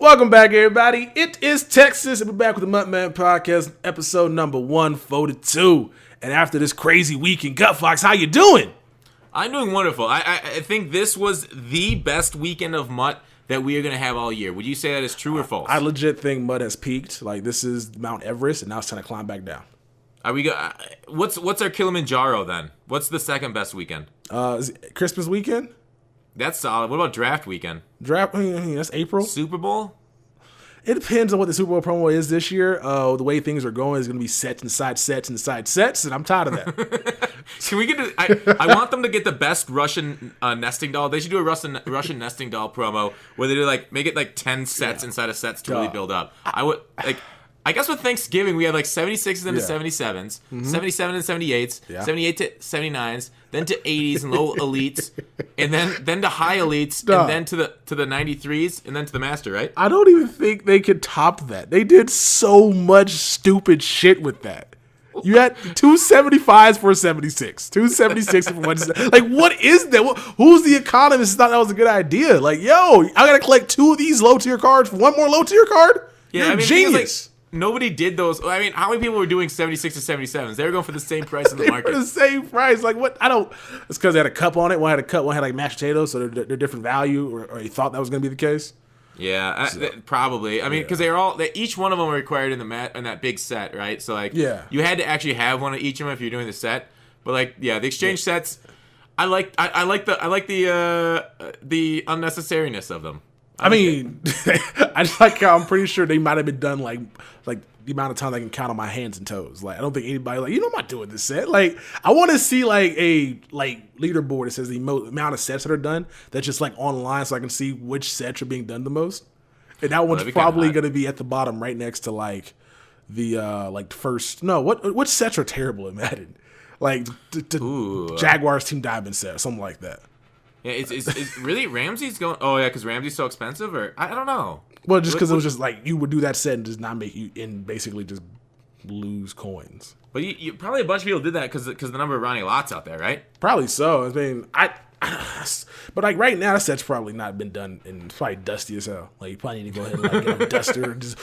Welcome back, everybody. It is Texas, and we're back with the MUTMen podcast, episode number 142. And after this crazy week in Gut Fox, how you doing? I'm doing wonderful. I think this was the best weekend of MUT that we are going to have all year. Would you say that is true or false? I legit think MUT has peaked. Like, this is Mount Everest, and now it's trying to climb back down. Are we what's our Kilimanjaro then? What's the second best weekend? Is it Christmas weekend? That's solid. What about draft weekend? Draft, that's April. Super Bowl? It depends on what the Super Bowl promo is this year. The way things are going is going to be sets inside sets inside sets, and I'm tired of that. Can we get to, I want them to get the best Russian nesting doll. They should do a Russian nesting doll promo where they do make it 10 sets inside of sets to really build up. I guess with Thanksgiving, we had 76s into 77s, 77 and 78s, 78 to 79s, then to 80s and low elites, and then to high elites, and then to the 93s, and then to the master, right? I don't even think they could top that. They did so much stupid shit with that. You had 275s for a 76, 276 for one. What is that? Who's the economist thought that was a good idea? I gotta collect 2 of these low tier cards for one more low tier card. Yeah, You're a genius. Nobody did those. I mean, how many people were doing 76 to 77s? They were going for the same price in the market. For the same price. What? I don't. It's because they had a cup on it. One had a cup. One had mashed potatoes, so they're different value. Or you thought that was going to be the case. Yeah, probably. I mean, because each one of them were required in that big set, right? So you had to actually have one of each of them if you're doing the set. But the exchange sets, I like the unnecessariness of them. I mean, I just like how I'm pretty sure they might have been done like the amount of time I can count on my hands and toes. I don't think anybody I'm not doing this set. I want to see a leaderboard that says the amount of sets that are done. That's just online, so I can see which sets are being done the most. And that one's probably going to be at the bottom, right next to the first. No, what sets are terrible in Madden? Jaguars Team Diamond set, something like that. Yeah, it's really Ramsey's going. Oh yeah, because Ramsey's so expensive, or I don't know. Well, just because it was just you would do that set and just not make you and basically just lose coins. But you probably a bunch of people did that because the number of Ronnie Lott's out there, right? Probably so. I mean, but right now that set's probably not been done and it's probably dusty as hell. You probably need to go ahead and get a duster and just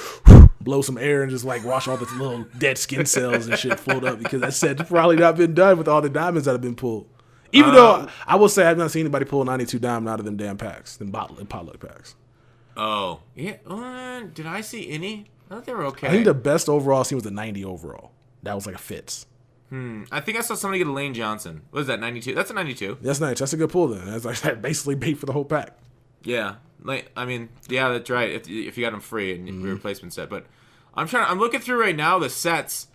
blow some air and just wash all the little dead skin cells and shit float up because that set's probably not been done with all the diamonds that have been pulled. Even though I will say I've not seen anybody pull 92 diamond out of them damn packs, them potluck packs. Oh yeah, did I see any? I thought they were okay. I think the best overall scene was the 90 overall. That was a Fitz. I think I saw somebody get a Lane Johnson. What is that? 92. That's a 92. That's nice. That's a good pull then. That's basically bait for the whole pack. Yeah, that's right. If you got them free and your replacement set, but I'm looking through right now the sets.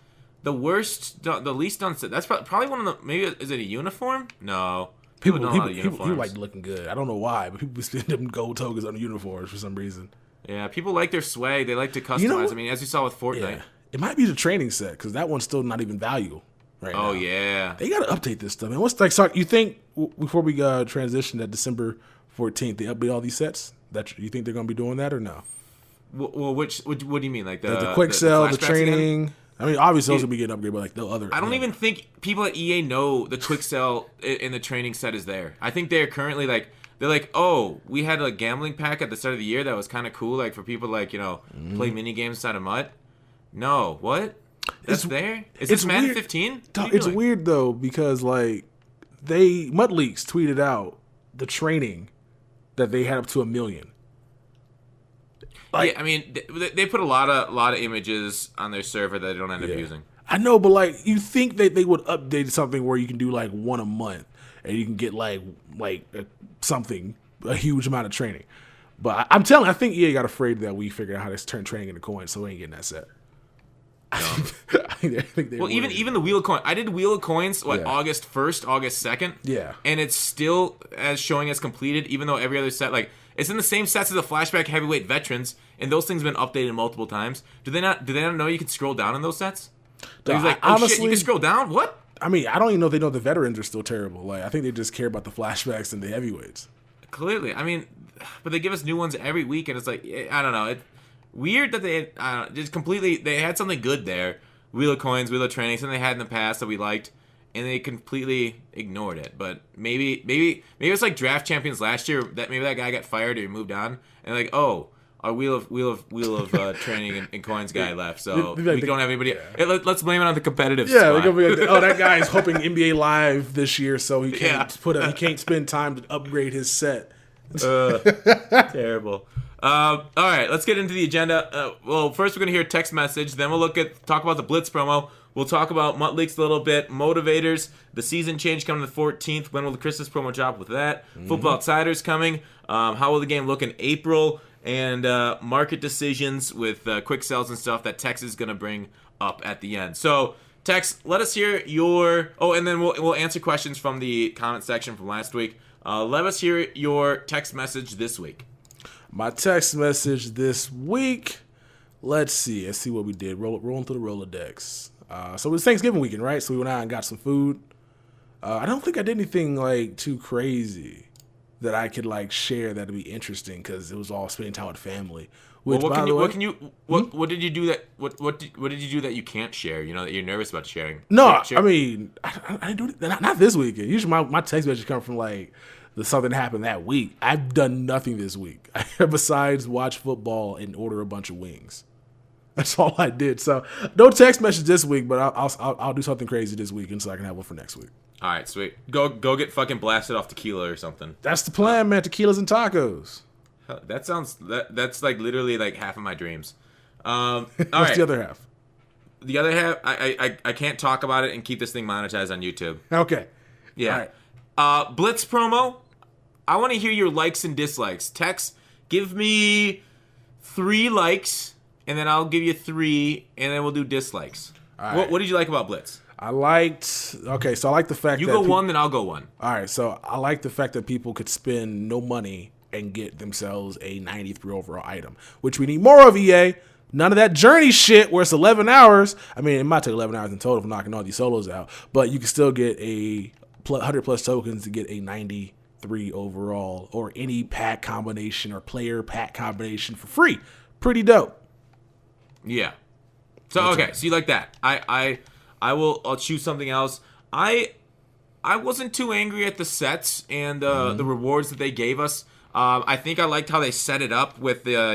The least done set. That's probably one of the. Maybe is it a uniform? No. People don't like uniforms. People like looking good. I don't know why, but people spend them gold tokens on the uniforms for some reason. Yeah, people like their swag. They like to customize. I mean, as you saw with Fortnite. Yeah. It might be the training set because that one's still not even valuable right now. Oh yeah. They got to update this stuff, man. What's you think before we transition at December 14th, they update all these sets? You think they're going to be doing that or no? Well, what do you mean? The quick sell, the training. Again? I mean, obviously those will be getting upgraded, but the other. I don't even think people at EA know the quick sell in the training set is there. I think they're currently they're oh, we had a gambling pack at the start of the year that was kind of cool, for people play mini games inside of MUT. No, what? That's there? Is this Madden 15? It's weird though because MUT Leaks tweeted out the training that they had up to 1 million. Yeah, I mean, they put a lot of images on their server that they don't end up using. I know, but you think that they would update something where you can do one a month and you can get a huge amount of training. But I think EA got afraid that we figured out how to turn training into coins, so we ain't getting that set. No. I think they even the Wheel of Coin. I did Wheel of Coins August 1st, August 2nd. Yeah, and it's still as showing as completed, even though every other set it's in the same sets as the flashback heavyweight veterans, and those things have been updated multiple times. Do they not know you can scroll down in those sets? Honestly, shit, you can scroll down? What? I mean, I don't even know if they know the veterans are still terrible. I think they just care about the flashbacks and the heavyweights. Clearly. I mean, but they give us new ones every week, and it's I don't know. It's weird that they just completely, they had something good there. Wheel of Coins, Wheel of Training, something they had in the past that we liked, and they completely ignored it. But maybe it's like Draft Champions last year. That maybe that guy got fired or he moved on, and our wheel of training and coins guy left, so we don't have anybody. Hey, let's blame it on the competitive. Yeah, spot. they're gonna be like, oh, that guy's hoping NBA Live this year, so he can't he can't spend time to upgrade his set. Terrible. All right, let's get into the agenda. Well, first we're gonna hear a text message, then we'll talk about the Blitz promo. We'll talk about Mutt Leaks a little bit, motivators, the season change coming the 14th. When will the Christmas promo drop with that? Football Outsiders coming. How will the game look in April? And market decisions with quick sells and stuff that Tex is going to bring up at the end. So, Tex, let us hear your... Oh, and then we'll answer questions from the comment section from last week. Let us hear your text message this week. My text message this week... Let's see what we did. Rolling through the Rolodex. So it was Thanksgiving weekend, right? So we went out and got some food. I don't think I did anything like too crazy that I could like share that'd be interesting because it was all spending time with family. Which, what did you do that? What did you do that you can't share? You know that you're nervous about sharing. No, I mean I didn't do it. Not this weekend. Usually my text messages come from like something happened that week. I've done nothing this week besides watch football and order a bunch of wings. That's all I did. So no text message this week, but I'll do something crazy this week, and so I can have one for next week. All right, sweet. Go get fucking blasted off tequila or something. That's the plan, man. Tequilas and tacos. That's like literally like half of my dreams. All What's right. the other half? The other half, I can't talk about it and keep this thing monetized on YouTube. Okay. Yeah. All right. Blitz promo. I want to hear your likes and dislikes. Tex, give me 3 likes. And then I'll give you 3, and then we'll do dislikes. All right. What did you like about Blitz? I liked the fact that you go 1, then I'll go 1. All right, so I like the fact that people could spend no money and get themselves a 93 overall item, which we need more of, EA. None of that journey shit where it's 11 hours. I mean, it might take 11 hours in total for knocking all these solos out, but you can still get a 100 plus tokens to get a 93 overall or any pack combination or player pack combination for free. Pretty dope. Yeah. So okay, so you like that. I'll choose something else. I wasn't too angry at the sets and the rewards that they gave us. I think I liked how they set it up with the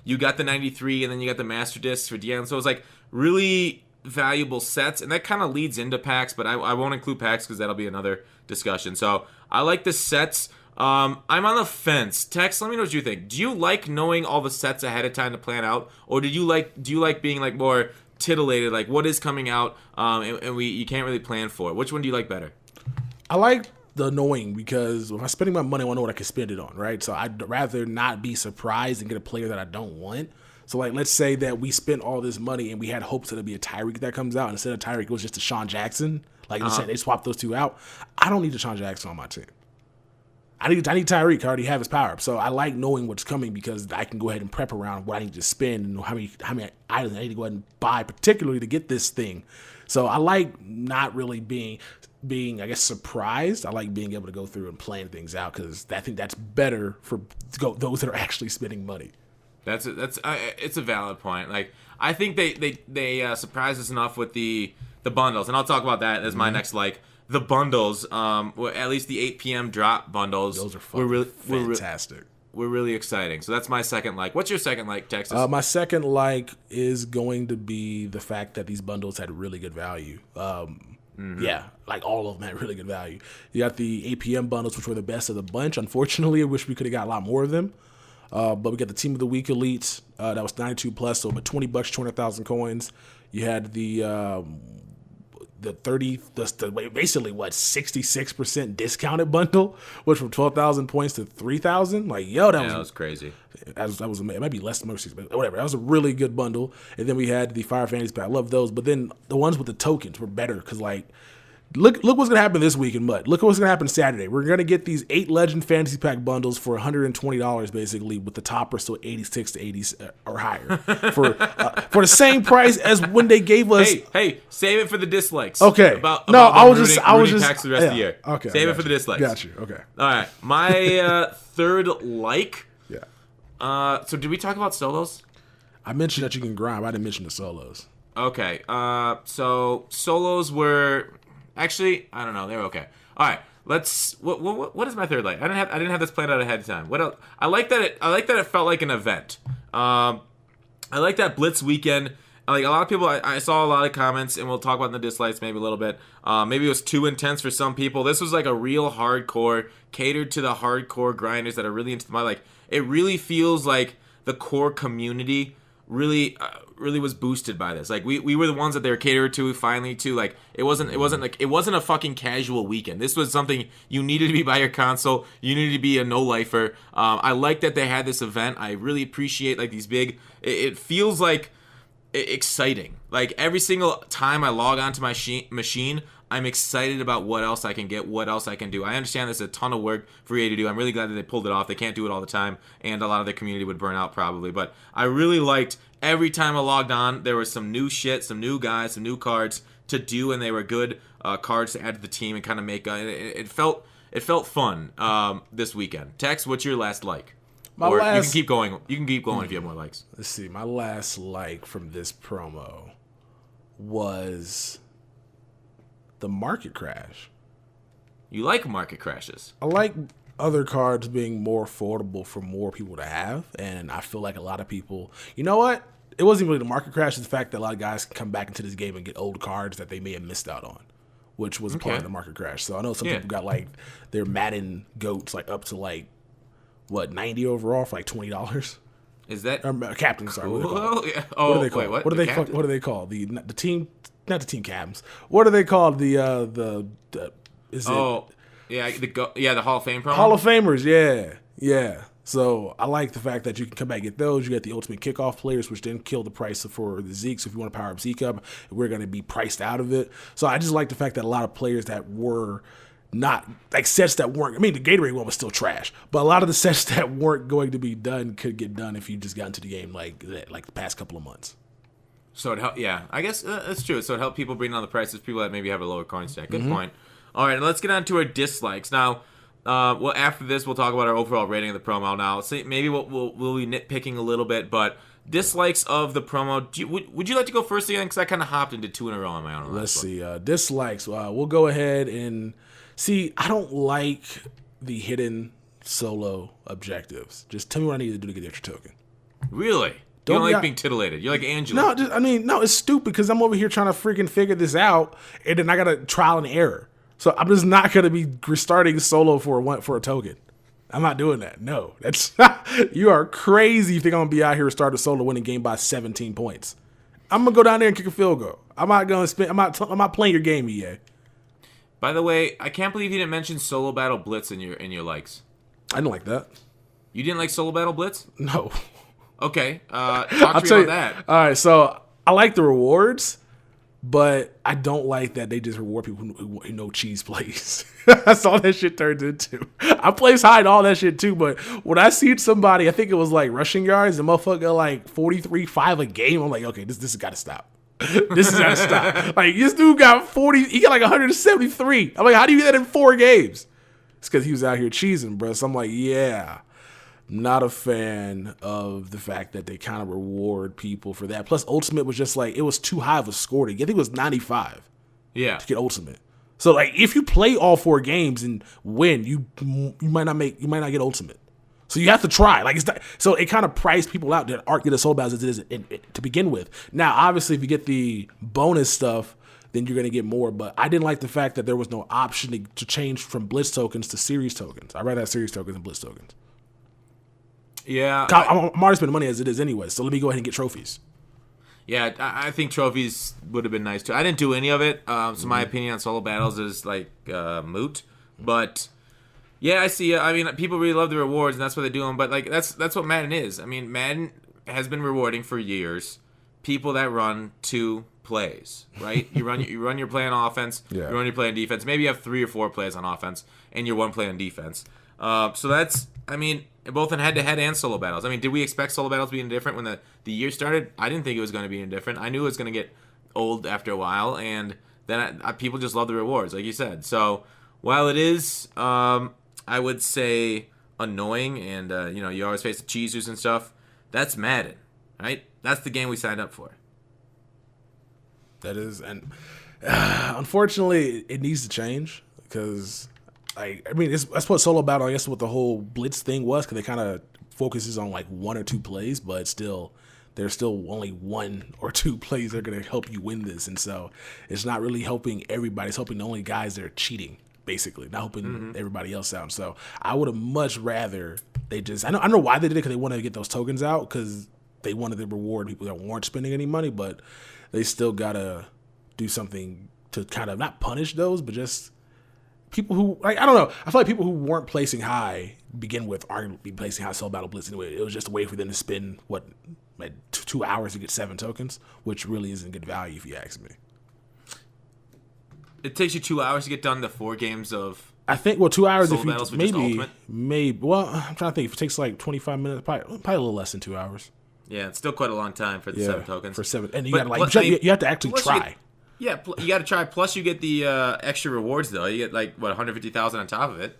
you got the 93 and then you got the master discs for DN. So it was like really valuable sets, and that kind of leads into packs, but I won't include packs because that'll be another discussion. So I like the sets. I'm on the fence. Tex, let me know what you think. Do you like knowing all the sets ahead of time to plan out, or do you like being like more titillated, like what is coming out, and you can't really plan for it? Which one do you like better? I like the knowing because if I'm spending my money, I want to know what I can spend it on, right? So I'd rather not be surprised and get a player that I don't want. So like, let's say that we spent all this money and we had hopes that it'd be a Tyreek that comes out, and instead of Tyreek, it was just a Sean Jackson. Like you said, they swapped those two out. I don't need a Sean Jackson on my team. I need Tyreek. I already have his power up. So I like knowing what's coming because I can go ahead and prep around what I need to spend and how many items I need to go ahead and buy, particularly to get this thing. So I like not really being I guess surprised. I like being able to go through and plan things out because I think that's better for those that are actually spending money. It's a valid point. Like I think they surprised us enough with the bundles, and I'll talk about that as my next like. The bundles, at least the 8 p.m. drop bundles, those are fantastic. We're really exciting. So that's my second like. What's your second like, Texas? My second like is going to be the fact that these bundles had really good value. Yeah, like all of them had really good value. You got the 8 p.m. bundles, which were the best of the bunch. Unfortunately, I wish we could have got a lot more of them. But we got the Team of the Week Elites. That was 92 plus, so about $20, 200,000 coins. You had the basically 66% discounted bundle, which from 12,000 points to 3,000. Like, yo, that was crazy. That was it might be less than most, but whatever. That was a really good bundle. And then we had the Fire Fantasy Pack. I love those. But then the ones with the tokens were better because like. Look what's going to happen this week in Mud. Look what's going to happen Saturday. We're going to get these 8 Legend Fantasy Pack bundles for $120 basically, with the topper still 86 to 80 or higher for the same price as when they gave us. Hey, save it for the dislikes. Okay. I was just packs for the rest of the year. Okay. Save it for the dislikes. Got you. Okay. All right. My third like. Yeah. So did we talk about solos? I mentioned that you can grind. But I didn't mention the solos. Okay. So solos were. Actually, I don't know. They were okay. All right. What is my third like? I didn't have this planned out ahead of time. What else? I like that it felt like an event. I like that Blitz weekend. Like a lot of people, I saw a lot of comments, and we'll talk about the dislikes maybe a little bit. Maybe it was too intense for some people. This was like a real hardcore, catered to the hardcore grinders that are really into like. It really feels like the core community really was boosted by this. Like we were the ones that they were catered to finally to. Like it wasn't a fucking casual weekend. This was something you needed to be by your console. You needed to be a no lifer. I like that they had this event. I really appreciate like these big. It feels like exciting. Like every single time I log onto my machine, I'm excited about what else I can get, what else I can do. I understand there's a ton of work for EA to do. I'm really glad that they pulled it off. They can't do it all the time, and a lot of the community would burn out probably. But I really liked every time I logged on, there was some new shit, some new guys, some new cards to do, and they were good cards to add to the team and kind of make. It felt fun this weekend. Tex, what's your last like? You can keep going. You can keep going if you have more likes. Let's see. My last like from this promo was the market crash. You like market crashes. I like other cards being more affordable for more people to have, and I feel like a lot of people, you know what? It wasn't really the market crash. It's the fact that a lot of guys come back into this game and get old cards that they may have missed out on, which was part of the market crash. So I know some people got like their Madden goats like up to like, what, 90 overall for like $20? Is that captain? Sorry, cool? what are they called? What are they called? The team, not the team captains. What are they called? The Hall of Fame promo. Hall of Famers, yeah. So I like the fact that you can come back and get those. You got the ultimate kickoff players, which didn't kill the price for the Zeke. So if you want to power up Zeke up, we're going to be priced out of it. So I just like the fact that a lot of players that were not like sets that weren't. I mean, the Gatorade one was still trash, but a lot of the sets that weren't going to be done could get done if you just got into the game like the past couple of months. So it helped. Yeah, I guess that's true. So it helped people bring down the prices. People that maybe have a lower coin stack. Good point. All right, let's get on to our dislikes now. Well, after this, we'll talk about our overall rating of the promo. Now, let's see, maybe we'll be nitpicking a little bit, but dislikes of the promo. Would you like to go first again? Because I kind of hopped into two in a row on my own. Let's see. Dislikes. We'll go ahead and see. I don't like the hidden solo objectives. Just tell me what I need to do to get the extra token. Really? You don't like being titillated. You're like Angela. No, it's stupid because I'm over here trying to freaking figure this out, and then I got to trial and error. So I'm just not going to be restarting solo for a token. I'm not doing that. No, that's you are crazy. You think I'm going to be out here restarting solo winning game by 17 points? I'm going to go down there and kick a field goal. I'm not playing your game, EA. By the way, I can't believe you didn't mention Solo Battle Blitz in your likes. I didn't like that. You didn't like Solo Battle Blitz? No. Okay. Talk to me about that. All right, so I like the rewards, but I don't like that they just reward people who know cheese plays. That's all that shit turns into. I plays high and all that shit too, but when I see somebody, I think it was like rushing yards, the motherfucker got like 43-5 a game. I'm like, okay, this has got to stop. This has got to stop. Like, this dude got 40, he got like 173. I'm like, how do you get that in 4 games? It's because he was out here cheesing, bro. So I'm like, yeah. Not a fan of the fact that they kind of reward people for that. Plus, Ultimate was just like, it was too high of a score to get. I think it was 95 to get Ultimate. So, like, if you play all 4 games and win, you might not get Ultimate. So you have to try. Like, it's not, so it kind of priced people out that aren't getting soul battles as it is to begin with. Now, obviously, if you get the bonus stuff, then you're going to get more. But I didn't like the fact that there was no option to change from Blitz tokens to Series tokens. I'd rather have Series tokens than Blitz tokens. Yeah. I'm already spending money as it is anyway, so let me go ahead and get trophies. Yeah, I think trophies would have been nice too. I didn't do any of it, so my opinion on solo battles is like moot. But yeah, I see. I mean, people really love the rewards, and that's what they do them. But like, that's what Madden is. I mean, Madden has been rewarding for years people that run 2 plays. Right? you run your play on offense. Yeah. You run your play on defense. Maybe you have 3 or 4 plays on offense, and your 1 play on defense. So that's. I mean, both in head-to-head and solo battles. I mean, did we expect solo battles to be indifferent when the year started? I didn't think it was going to be indifferent. I knew it was going to get old after a while, and then people just love the rewards, like you said. So while it is, I would say, annoying, and you always face the cheesers and stuff, that's Madden, right? That's the game we signed up for. That is, and unfortunately, it needs to change because like, I mean, that's what solo battle, I guess, what the whole Blitz thing was, because they kind of focuses on like 1 or 2 plays, but still, there's still only 1 or 2 plays that are going to help you win this. And so it's not really helping everybody. It's helping the only guys that are cheating, basically, not helping everybody else out. So I would have much rather they just, I don't know why they did it, because they wanted to get those tokens out, because they wanted to reward people that weren't spending any money, but they still got to do something to kind of not punish those, but just people who, like, I don't know. I feel like people who weren't placing high to begin with aren't be placing high solo battle Blitz anyway. It was just a way for them to spend, like 2 hours to get 7 tokens, which really isn't good value if you ask me. It takes you 2 hours to get done the 4 games of. I think 2 hours solo if you battles with just Ultimate? maybe. Well, I'm trying to think. If it takes like 25 minutes, probably a little less than 2 hours. Yeah, it's still quite a long time for the 7 tokens. For 7, and you got you have to actually try. You got to try. Plus, you get the extra rewards though. You get like 150,000 on top of it.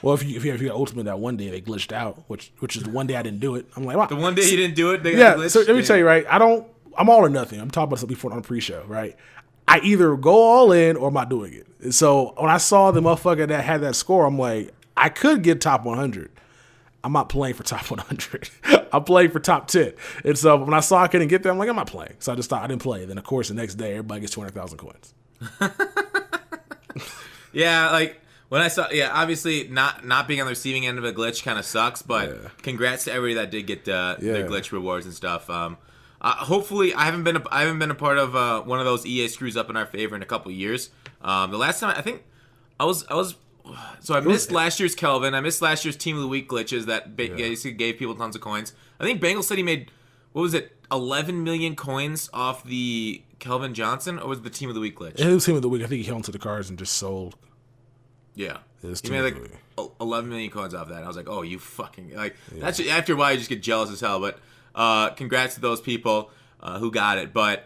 Well, if you got Ultimate that one day, they glitched out, which is the one day I didn't do it. I'm like, wow. The one day you didn't do it, they got glitched. So let me tell you, right? I'm all or nothing. I'm talking about this before on the pre-show, right? I either go all in or I'm not doing it. And so when I saw the motherfucker that had that score, I'm like, I could get top 100. I'm not playing for top 100. I'm playing for top 10. And so when I saw I couldn't get there, I'm like, I'm not playing. So I just thought I didn't play. Then of course the next day everybody gets 200,000 coins. Yeah, like when I saw, obviously not being on the receiving end of a glitch kind of sucks, but congrats to everybody that did get their glitch rewards and stuff. Hopefully, I haven't been a part of one of those EA screws up in our favor in a couple years. The last time I think I was. So I missed last year's Kelvin. I missed last year's Team of the Week glitches that basically gave people tons of coins. I think Bengal said he made, 11 million coins off the Kelvin Johnson, or was it the Team of the Week glitch? It was Team of the Week. I think he held onto the cards and just sold. Yeah. He made like 11 million coins off that. And I was like, oh, you fucking, like, that's after a while you just get jealous as hell. But congrats to those people who got it. But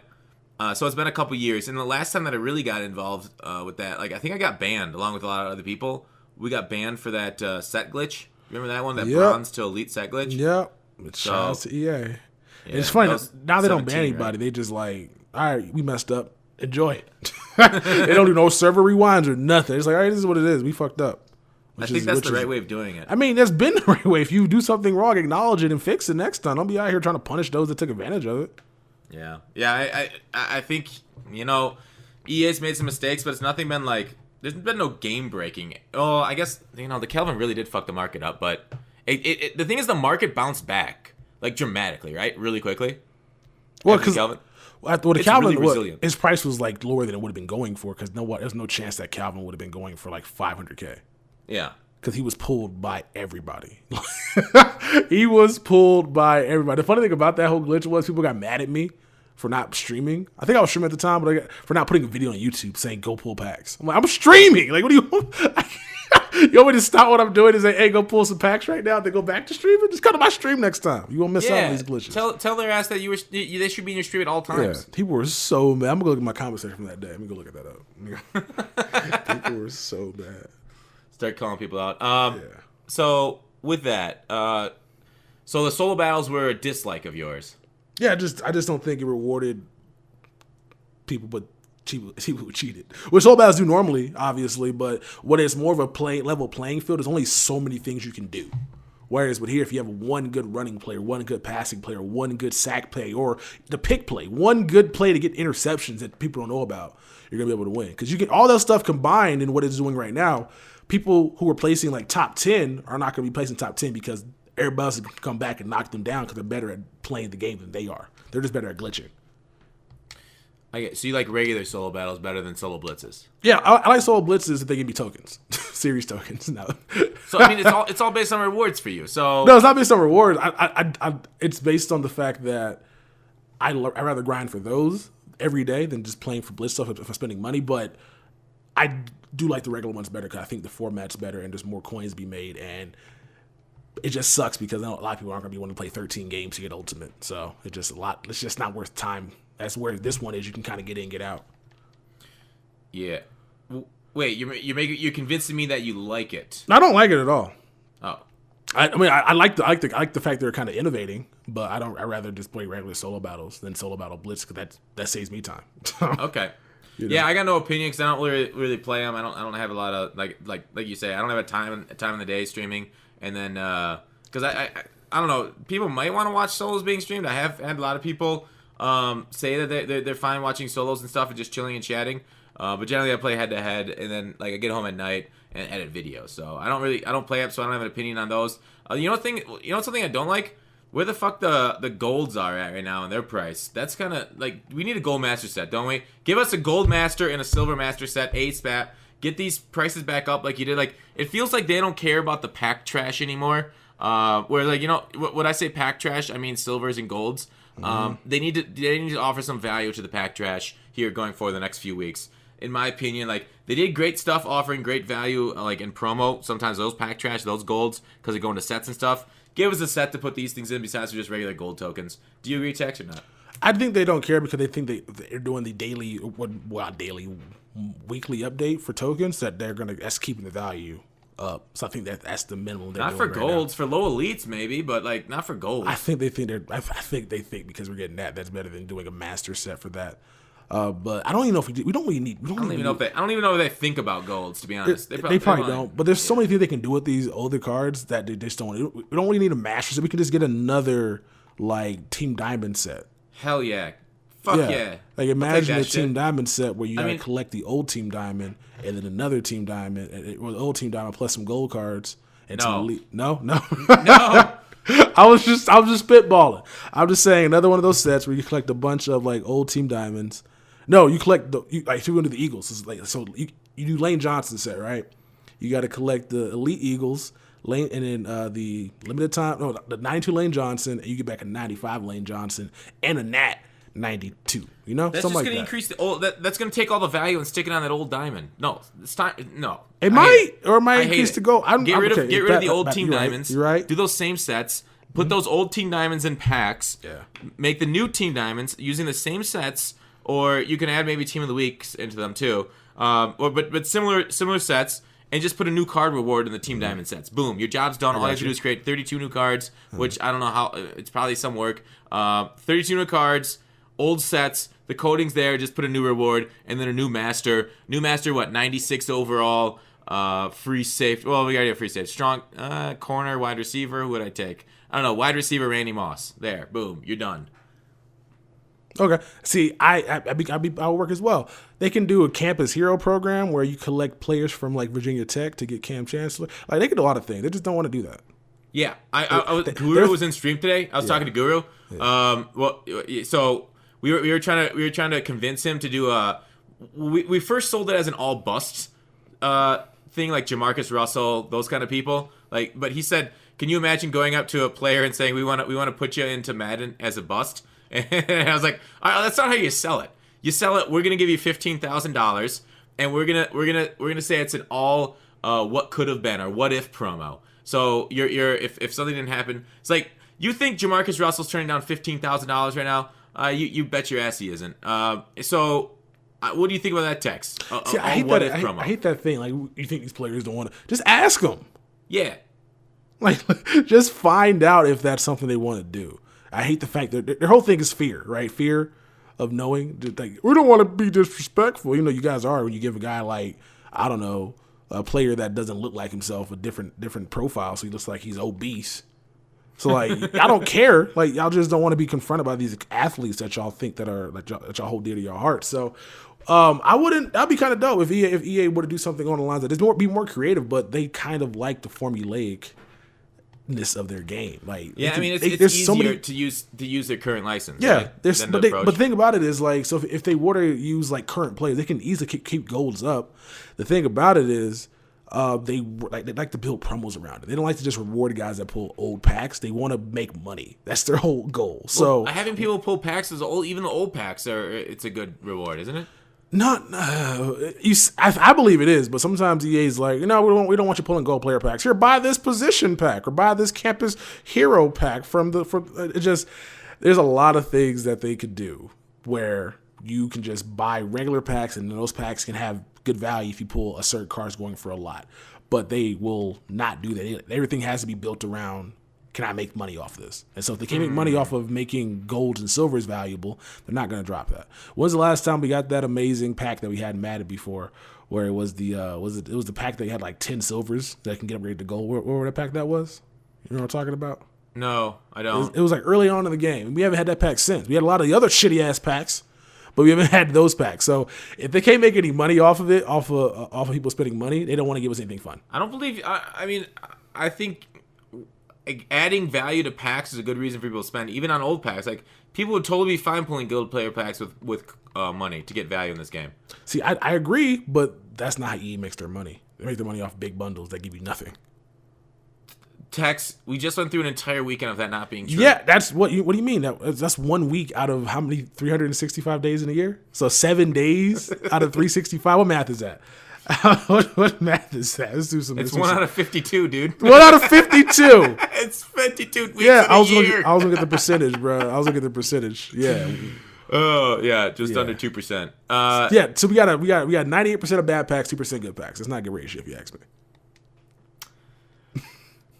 so it's been a couple years, and the last time that I really got involved with that, like I think I got banned along with a lot of other people. We got banned for that set glitch. Remember that one, that bronze to elite set glitch? Yep. Shout out to EA. Yeah, it's funny now they don't ban anybody. Right? They just like, all right, we messed up. Enjoy it. They don't do no server rewinds or nothing. It's like, all right, this is what it is. We fucked up. I think that's the right way of doing it. I mean, that's been the right way. If you do something wrong, acknowledge it and fix it next time. Don't be out here trying to punish those that took advantage of it. Yeah. I think, EA's made some mistakes, but it's nothing been like, there's been no game breaking. Oh, I guess, the Kelvin really did fuck the market up, but the thing is the market bounced back, like dramatically, right? Really quickly. Well, because the Calvin, really his price was like lower than it would have been going for, because there's no chance that Calvin would have been going for like 500K. Yeah. Because he was pulled by everybody. He was pulled by everybody. The funny thing about that whole glitch was people got mad at me for not streaming. I think I was streaming at the time, but for not putting a video on YouTube saying go pull packs. I'm like, I'm streaming. Like, what do you want? You want me to stop what I'm doing and say, hey, go pull some packs right now? Then go back to streaming? Just come to my stream next time. You won't miss out on these glitches. Tell their ass that they should be in your stream at all times. Yeah, people were so mad. I'm going to go look at my comment section from that day. Let me go look at that up. People were so bad. Start calling people out. So with that, so the solo battles were a dislike of yours. Yeah, I just don't think it rewarded people, but people who cheated. Which solo battles do normally, obviously, but when it's more of a level playing field, there's only so many things you can do. Whereas with here, if you have one good running player, one good passing player, one good sack play, or the pick play, one good play to get interceptions that people don't know about, you're gonna be able to win. Because you get all that stuff combined in what it's doing right now. People who are placing like top 10 are not going to be placing top 10 because everybody else is going to come back and knock them down because they're better at playing the game than they are. They're just better at glitching. So you like regular solo battles better than solo blitzes? Yeah, I like solo blitzes if they give me tokens, series tokens. No. So I mean, it's all based on rewards for you. So no, it's not based on rewards. It's based on the fact that I rather grind for those every day than just playing for blitz stuff if I'm spending money. But I do like the regular ones better because I think the format's better and there's more coins to be made, and it just sucks because a lot of people aren't going to be wanting to play 13 games to get Ultimate. So it's just not worth time. That's where this one is. You can kind of get in, get out. Yeah. Wait, you're convincing me that you like it. I don't like it at all. Oh. I like the fact they're kind of innovating, but I'd rather just play regular solo battles than solo battle blitz because that saves me time. Okay. You know? Yeah, I got no opinion because I don't really play them. I don't have a lot of like you say. I don't have a time in the day streaming, and then because I don't know. People might want to watch solos being streamed. I have had a lot of people say that they're fine watching solos and stuff and just chilling and chatting. But generally, I play head to head, and then like I get home at night and edit videos. So I don't play up, so I don't have an opinion on those. You know something I don't like. Where the fuck the golds are at right now and their price? That's kind of like, we need a gold master set, don't we? Give us a gold master and a silver master set, ASAP. Get these prices back up like you did. Like, it feels like they don't care about the pack trash anymore. Where like, when I say pack trash, I mean silvers and golds. They need to offer some value to the pack trash here going for the next few weeks. In my opinion, like, they did great stuff offering great value like in promo. Sometimes those pack trash, those golds, because they go into sets and stuff. Give us a set to put these things in besides just regular gold tokens. Do you agree, Tex, or not? I think they don't care because they think they're doing the weekly update for tokens that's keeping the value up. So I think that's the minimum. Not for golds, for low elites maybe, but like not for golds. I think they think because we're getting that's better than doing a master set for that. But I don't even know if we don't really need. I don't even know if they think about golds, to be honest. They probably don't. But there's so many things they can do with these older cards that they just don't. We don't really need a master set. We can just get another like Team Diamond set. Hell yeah. Fuck yeah. Like imagine a Team Diamond set where you gotta collect the old Team Diamond and then another Team Diamond, or the old Team Diamond plus some gold cards. And no. I was just spitballing. I'm just saying another one of those sets where you collect a bunch of like old Team Diamonds. No, you collect if you go into the Eagles. It's like, so you do Lane Johnson set, right? You got to collect the Elite Eagles, Lane, and then the limited time. No, the 92 Lane Johnson, and you get back a 95 Lane Johnson and a Nat 92. You know, that's just going to increase the old. That's going to take all the value and stick it on that old diamond. No, it's time. No, it might increase the gold. Get rid of the old Team Diamonds. You're right. Do those same sets. Put those old Team Diamonds in packs. Yeah. Make the new Team Diamonds using the same sets. Or you can add maybe Team of the Weeks into them too, but similar sets, and just put a new card reward in the Team Diamond sets. Boom, your job's done. All you have to do is create 32 new cards, which I don't know how. It's probably some work. 32 new cards, old sets. The coding's there. Just put a new reward and then a new master. New master, what? 96 overall. Free safe. Well, we already have free safe. Strong corner, wide receiver. Who would I take? I don't know. Wide receiver, Randy Moss. There. Boom. You're done. Okay. See, I'll work as well. They can do a campus hero program where you collect players from like Virginia Tech to get Cam Chancellor. Like they can do a lot of things. They just don't want to do that. Yeah, Guru was in stream today. I was talking to Guru. Yeah. So we were trying to convince him to do we first sold it as an all busts thing, like Jamarcus Russell, those kind of people. Like, but he said, can you imagine going up to a player and saying we want to put you into Madden as a bust? And I was like, all right, that's not how you sell it. You sell it. We're gonna give you $15,000, and we're gonna say it's an all what could have been or what if promo. So if something didn't happen, it's like you think Jamarcus Russell's turning down $15,000 right now. You bet your ass he isn't. So what do you think about that text? See, I hate promo. I hate that thing. Like, you think these players don't want to? Just ask them. Yeah. Like, just find out if that's something they want to do. I hate the fact that their whole thing is fear, right? Fear of knowing. Like, we don't want to be disrespectful. You know, you guys are when you give a guy like, I don't know, a player that doesn't look like himself, a different profile, so he looks like he's obese. So like, I don't care. Like, y'all just don't want to be confronted by these athletes that y'all think that y'all hold dear to your heart. So, that'd be kind of dope if EA were to do something on the lines that be more creative, but they kind of like the formulaicness of their game. Like, yeah, I mean, it's easier to use their current license. Yeah, right? But the thing about it is, like, so if they were to use like current players, they can easily keep golds up. The thing about it is, they like to build promos around it. They don't like to just reward guys that pull old packs. They want to make money. That's their whole goal. So having people pull packs even the old packs it's a good reward, isn't it? I believe it is, but sometimes EA's like, we don't want you pulling gold player packs. Here, buy this position pack or buy this campus hero pack there's a lot of things that they could do where you can just buy regular packs and those packs can have good value if you pull a certain cards going for a lot. But they will not do that. Everything has to be built around can I make money off this? And so if they can't make money off of making golds and silvers valuable, they're not going to drop that. When's the last time we got that amazing pack that we had in Madden before, where it was the the pack that had like 10 silvers that can get upgraded to gold? Where that pack that was? You know what I'm talking about? No, I don't. It was like early on in the game. We haven't had that pack since. We had a lot of the other shitty ass packs, but we haven't had those packs. So if they can't make any money off of it, off of people spending money, they don't want to give us anything fun. I don't believe. I mean, I think adding value to packs is a good reason for people to spend, even on old packs. Like, people would totally be fine pulling guild player packs with money to get value in this game. See, I agree, but that's not how EA makes their money. They make their money off big bundles that give you nothing. Tex, we just went through an entire weekend of that not being true. Yeah, that's what do you mean? That's 1 week out of how many 365 days in a year? So 7 days out of 365. What math is that? what math is that? Let's do some. It's 1 out of 52, dude. 1 out of 52. It's 52 weeks. Yeah, I was looking at the percentage, bro. I was looking at the percentage. Yeah. Oh yeah, just under 2%. Yeah, so we got 98% of bad packs, 2% good packs. It's not a good ratio if you ask me.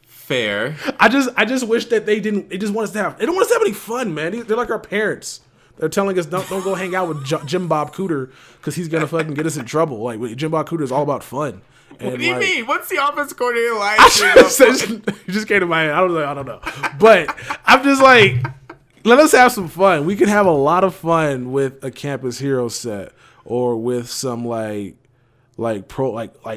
Fair. I just wish that they just want us to have. They don't want us to have any fun, man. They're like our parents. They're telling us don't go hang out with Jim Bob Cooter because he's gonna fucking get us in trouble. Like, Jim Bob Cooter is all about fun. And what do you mean? What's the offense coordinator like? You just came to my head. I don't know. But I'm just like, let us have some fun. We can have a lot of fun with a Campus Hero set or with some like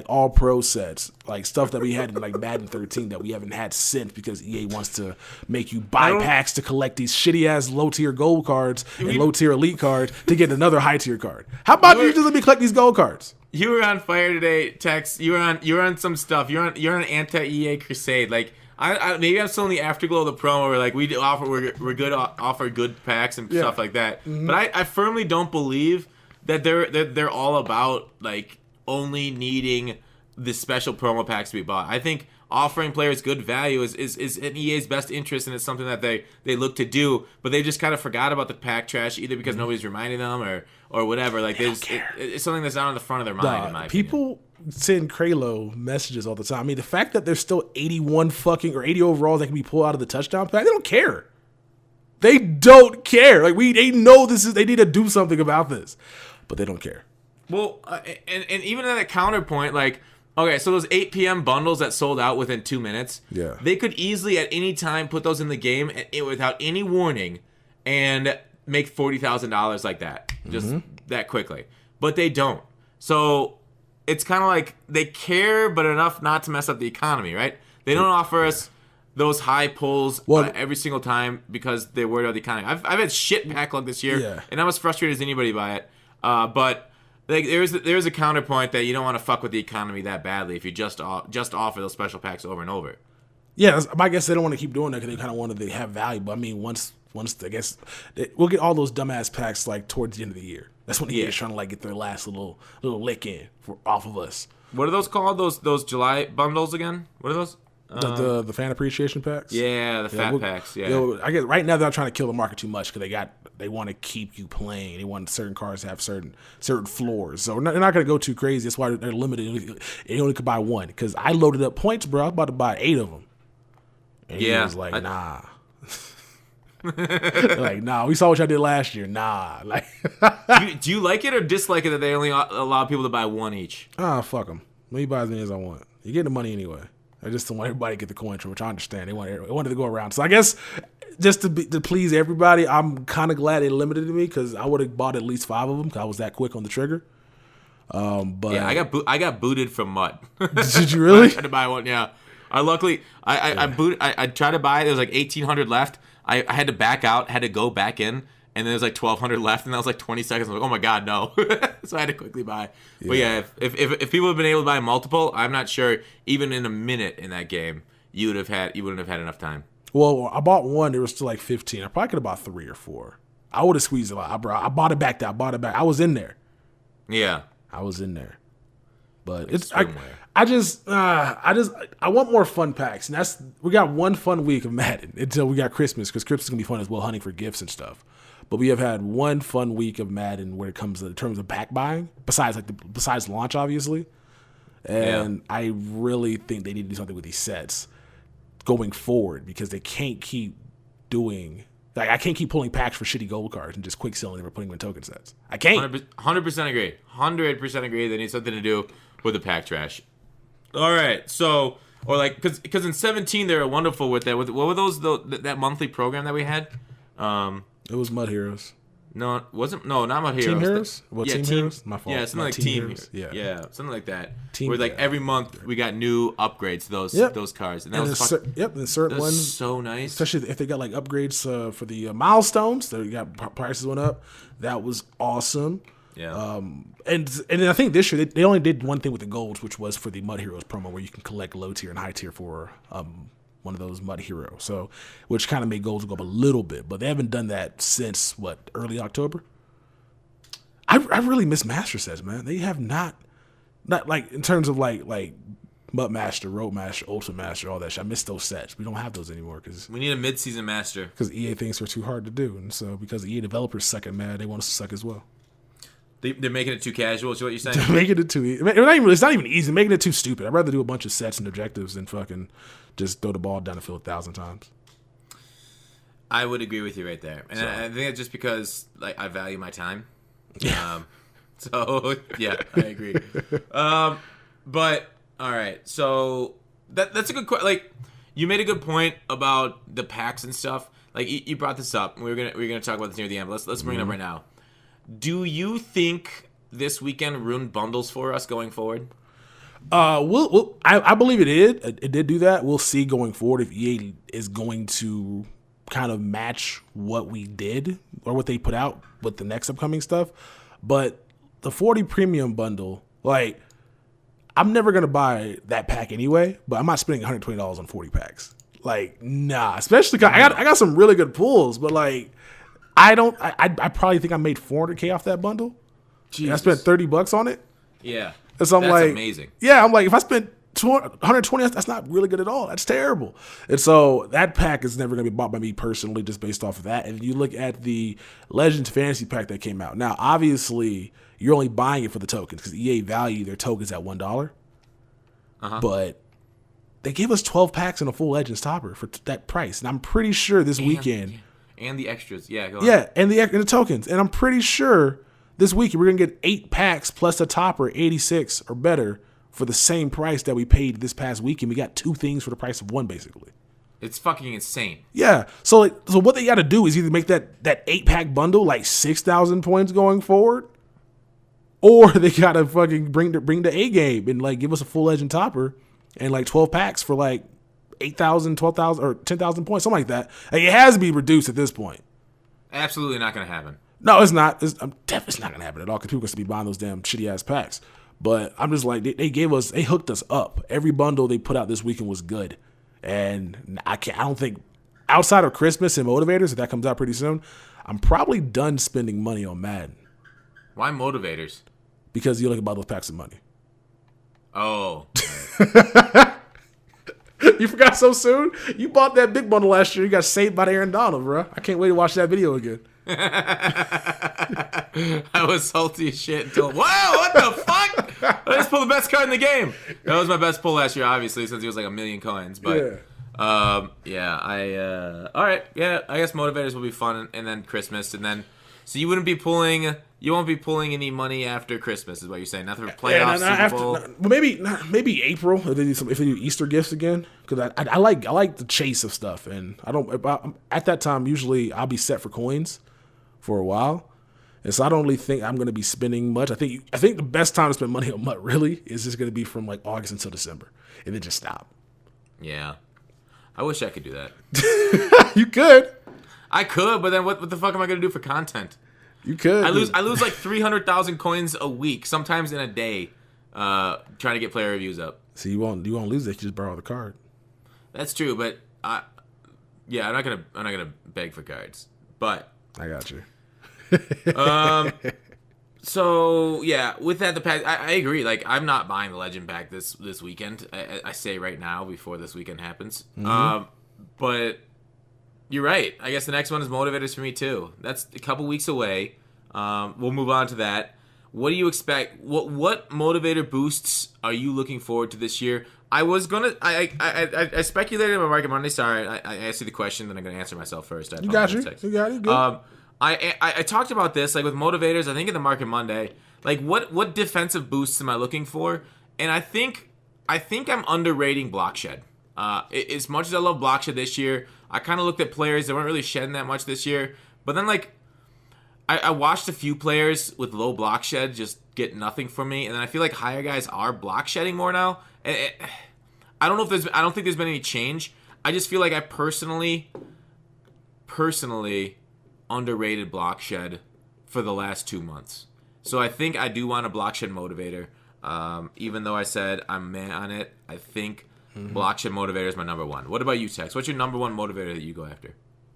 all pro sets, like stuff that we had in like Madden 13 that we haven't had since because EA wants to make you buy packs to collect these shitty ass low tier gold cards and low tier elite cards to get another high tier card. How about you just let me collect these gold cards? You were on fire today, Tex. You were on some stuff. You're on anti EA crusade. Like, I maybe I'm still in the afterglow of the promo where like we're good offer good packs and stuff like that. Mm-hmm. But I firmly don't believe that they're all about like only needing the special promo packs to be bought. I think offering players good value is in EA's best interest, and it's something that they look to do, but they just kind of forgot about the pack trash, either because nobody's reminding them or whatever. Like, it's something that's not on the front of their mind, in my opinion. People send Kralo messages all the time. I mean, the fact that there's still 81 fucking or 80 overalls that can be pulled out of the touchdown pack, they don't care. They don't care. Like, they know they need to do something about this, but they don't care. Well, and even at a counterpoint, like, okay, so those 8 p.m. bundles that sold out within 2 minutes, they could easily at any time put those in the game without any warning and make $40,000 like that, just that quickly. But they don't. So it's kind of like they care, but enough not to mess up the economy, right? They don't offer us those high pulls every single time because they're worried about the economy. I've had shit pack luck this year, and I'm as frustrated as anybody by it. But like, there's a counterpoint that you don't want to fuck with the economy that badly if you just offer those special packs over and over. Yeah, I guess they don't want to keep doing that because they kind of wanted to have value. But I mean, once I guess we'll get all those dumbass packs like towards the end of the year. That's when EA's trying to like get their last little lick in off of us. What are those called? Those July bundles again? What are those? The fan appreciation packs. Yeah, the fat packs. Yeah, I guess right now they're not trying to kill the market too much because they want to keep you playing. They want certain cards to have certain floors. So they're not going to go too crazy. That's why they're limited. You only could buy one. Because I loaded up points, bro. I was about to buy 8 of them. And he was like, nah. Like, nah, we saw what y'all did last year. Nah. Like, do you like it or dislike it that they only allow people to buy 1 each? Fuck them. Let me buy as many as I want. You get the money anyway. I just don't want everybody to get the coin, which I understand. They wanted to go around. So I guess just to please everybody, I'm kind of glad they limited me because I would have bought at least 5 of them because I was that quick on the trigger. But yeah, I got booted from MUT. Did you really? I tried to buy one. Yeah, luckily I tried to buy it. There was like 1,800 left. I had to back out, had to go back in, and then there was like 1,200 left, and that was like 20 seconds. I was like, oh my god, no! So I had to quickly buy. Yeah. But yeah, if people have been able to buy multiple, I'm not sure even in a minute in that game you wouldn't have had enough time. Well, I bought one. There was still like 15. I probably could have bought 3 or 4. I would have squeezed a lot. I bought it back. I was in there. Yeah, I was in there. But it's I want more fun packs, and we got one fun week of Madden until we got Christmas because Christmas is gonna be fun as well, hunting for gifts and stuff. But we have had one fun week of Madden where it comes in terms of pack buying, besides launch, obviously. And I really think they need to do something with these sets. going forward because they can't keep doing. Like, I can't keep pulling packs for shitty gold cards and just quick selling them or putting them in token sets. I can't. 100% agree. 100% agree. They need something to do with the pack trash. All right, so or like because in 17 they were wonderful with that. What were those that monthly program that we had? It was Mud Heroes. No, it wasn't. No, not Mud Heroes. Team Heroes? Team Heroes? My fault. Yeah, something like Team Team Heroes. Yeah, something like that. Team, where like every month we got new upgrades to those cards, and that was and certain ones so nice. Especially if they got like upgrades for the milestones, they got prices went up. That was awesome. Yeah. And then I think this year they only did one thing with the golds, which was for the Mud Heroes promo, where you can collect low tier and high tier for one of those Mud Heroes. So, which kind of made golds go up a little bit, but they haven't done that since early October. I really miss Master sets, man. They have not like in terms of like Mud Master, Road Master, Ultimate Master, all that shit. I miss those sets. We don't have those anymore because we need a mid-season Master. Because EA thinks they're too hard to do, and so because the EA developers suck at Madden, they want us to suck as well. They're making it too casual. Is what you're saying? They're making it too easy. It's not even easy. Making it too stupid. I'd rather do a bunch of sets and objectives than fucking just throw the ball down the field 1,000 times. I would agree with you right there, and I think it's just because like I value my time. Yeah. So yeah, I agree. But all right, so that's a good question. Like you made a good point about the packs and stuff. Like you brought this up. We're gonna talk about this near the end. But let's bring it up right now. Do you think this weekend ruined bundles for us going forward? I believe it did. It did do that. We'll see going forward if EA is going to kind of match what we did or what they put out with the next upcoming stuff. But the 40 premium bundle, like, I'm never going to buy that pack anyway, but I'm not spending $120 on 40 packs. Like, nah, especially cause I got some really good pulls, but like, I probably think I made $400K off that bundle. And I spent $30 on it. Yeah. And so I'm that's amazing. Yeah, I'm like, if I spent 120, that's not really good at all. That's terrible. And so that pack is never going to be bought by me personally just based off of that. And you look at the Legends Fantasy pack that came out. Now, obviously, you're only buying it for the tokens because EA value their tokens at $1. But they gave us 12 packs and a full Legends topper for that price. And I'm pretty sure this weekend... And the extras. Yeah, go on. Yeah, and the tokens. And I'm pretty sure this weekend we're going to get 8 packs plus a topper, 86 or better, for the same price that we paid this past weekend. We got 2 things for the price of 1, basically. It's fucking insane. Yeah. So what they got to do is either make that 8-pack bundle like 6,000 points going forward, or they got to fucking bring the A game and like give us a full Legend topper and like 12 packs for like 8,000, 12,000, or 10,000 points, something like that. Like, it has to be reduced at this point. Absolutely not going to happen. No, it's not. It's definitely not going to happen at all because people are going to be buying those damn shitty-ass packs. But I'm just like, they hooked us up. Every bundle they put out this weekend was good. And I don't think, outside of Christmas and Motivators, if that comes out pretty soon, I'm probably done spending money on Madden. Why Motivators? Because you look about those packs of money. Oh. You forgot so soon? You bought that big bundle last year. You got saved by Aaron Donald, bro. I can't wait to watch that video again. I was salty as shit until, wow, what the fuck? I just pulled the best card in the game. That was my best pull last year, obviously, since he was like 1,000,000 coins. But all right, yeah, I guess Motivators will be fun, and then Christmas, and then, so you won't be pulling any money after Christmas, is what you're saying? Nothing for playoffs, Super Bowl? Maybe April if they do Easter gifts again, because I like the chase of stuff, and at that time usually I'll be set for coins for a while, and so I don't really think I'm going to be spending much. I think the best time to spend money on MUT really is just going to be from like August until December, and then just stop. Yeah, I wish I could do that. You could. I could, but then what the fuck am I going to do for content? You could. I lose like 300,000 coins a week, sometimes in a day, trying to get player reviews up. See, you won't lose it. You just borrow the card. That's true, but I'm not gonna beg for cards. But I got you. So yeah, with that, the pack, I agree. Like, I'm not buying the Legend pack this weekend. I say right now before this weekend happens. But you're right. I guess the next one is Motivators for me too. That's a couple weeks away. We'll move on to that. What do you expect? What motivator boosts are you looking forward to this year? I was gonna. I speculated on Market Monday. Sorry, I asked you the question, then I'm gonna answer myself first. You got you. You got it. Good. I talked about this like with motivators. I think in the Market Monday, like what defensive boosts am I looking for? And I think I'm underrating block shed. As much as I love block shed this year, I kind of looked at players that weren't really shedding that much this year. But then like I watched a few players with low block shed just get nothing from me, and then I feel like higher guys are block shedding more now. I don't think there's been any change. I just feel like I personally underrated block shed for the last 2 months. So I think I do want a block shed motivator. Even though I said I'm meh on it, I think block shed motivator is my number one. What about you, Tex? What's your number one motivator that you go after?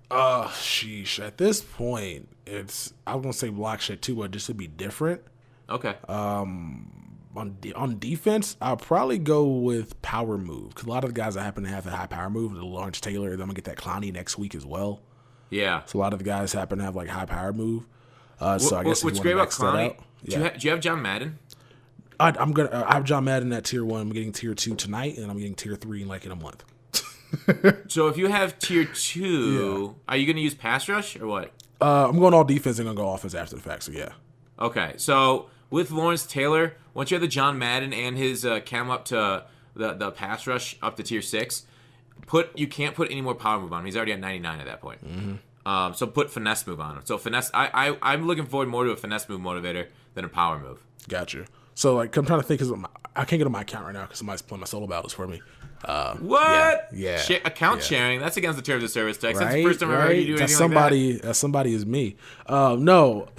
Sheesh. At this point, I was gonna say block shed too, but just to be different. Okay. On defense, I'll probably go with power move because a lot of the guys I happen to have a high power move, the Lawrence Taylor, I'm gonna get that Clowney next week as well. Yeah. So a lot of the guys happen to have like high power move. So I guess what's great about Clowney? Do you have John Madden? I have John Madden at tier 1. I'm getting tier 2 tonight, and I'm getting tier 3 in a month. So if you have tier 2, are you gonna use pass rush or what? I'm going all defense and gonna go offense after the fact. So yeah. Okay, so with Lawrence Taylor, once you have the John Madden and his cam up to the pass rush up to tier 6, you can't put any more power move on him. He's already at 99 at that point. Mm-hmm. So put finesse move on him. So finesse, I'm looking forward more to a finesse move motivator than a power move. Gotcha. So like I'm trying to think, because I can't get on my account right now because somebody's playing my solo battles for me. What? Yeah. Account sharing? That's against the terms of service, Tex. Right, That's the first time I heard you do anything like that. Somebody is me. No.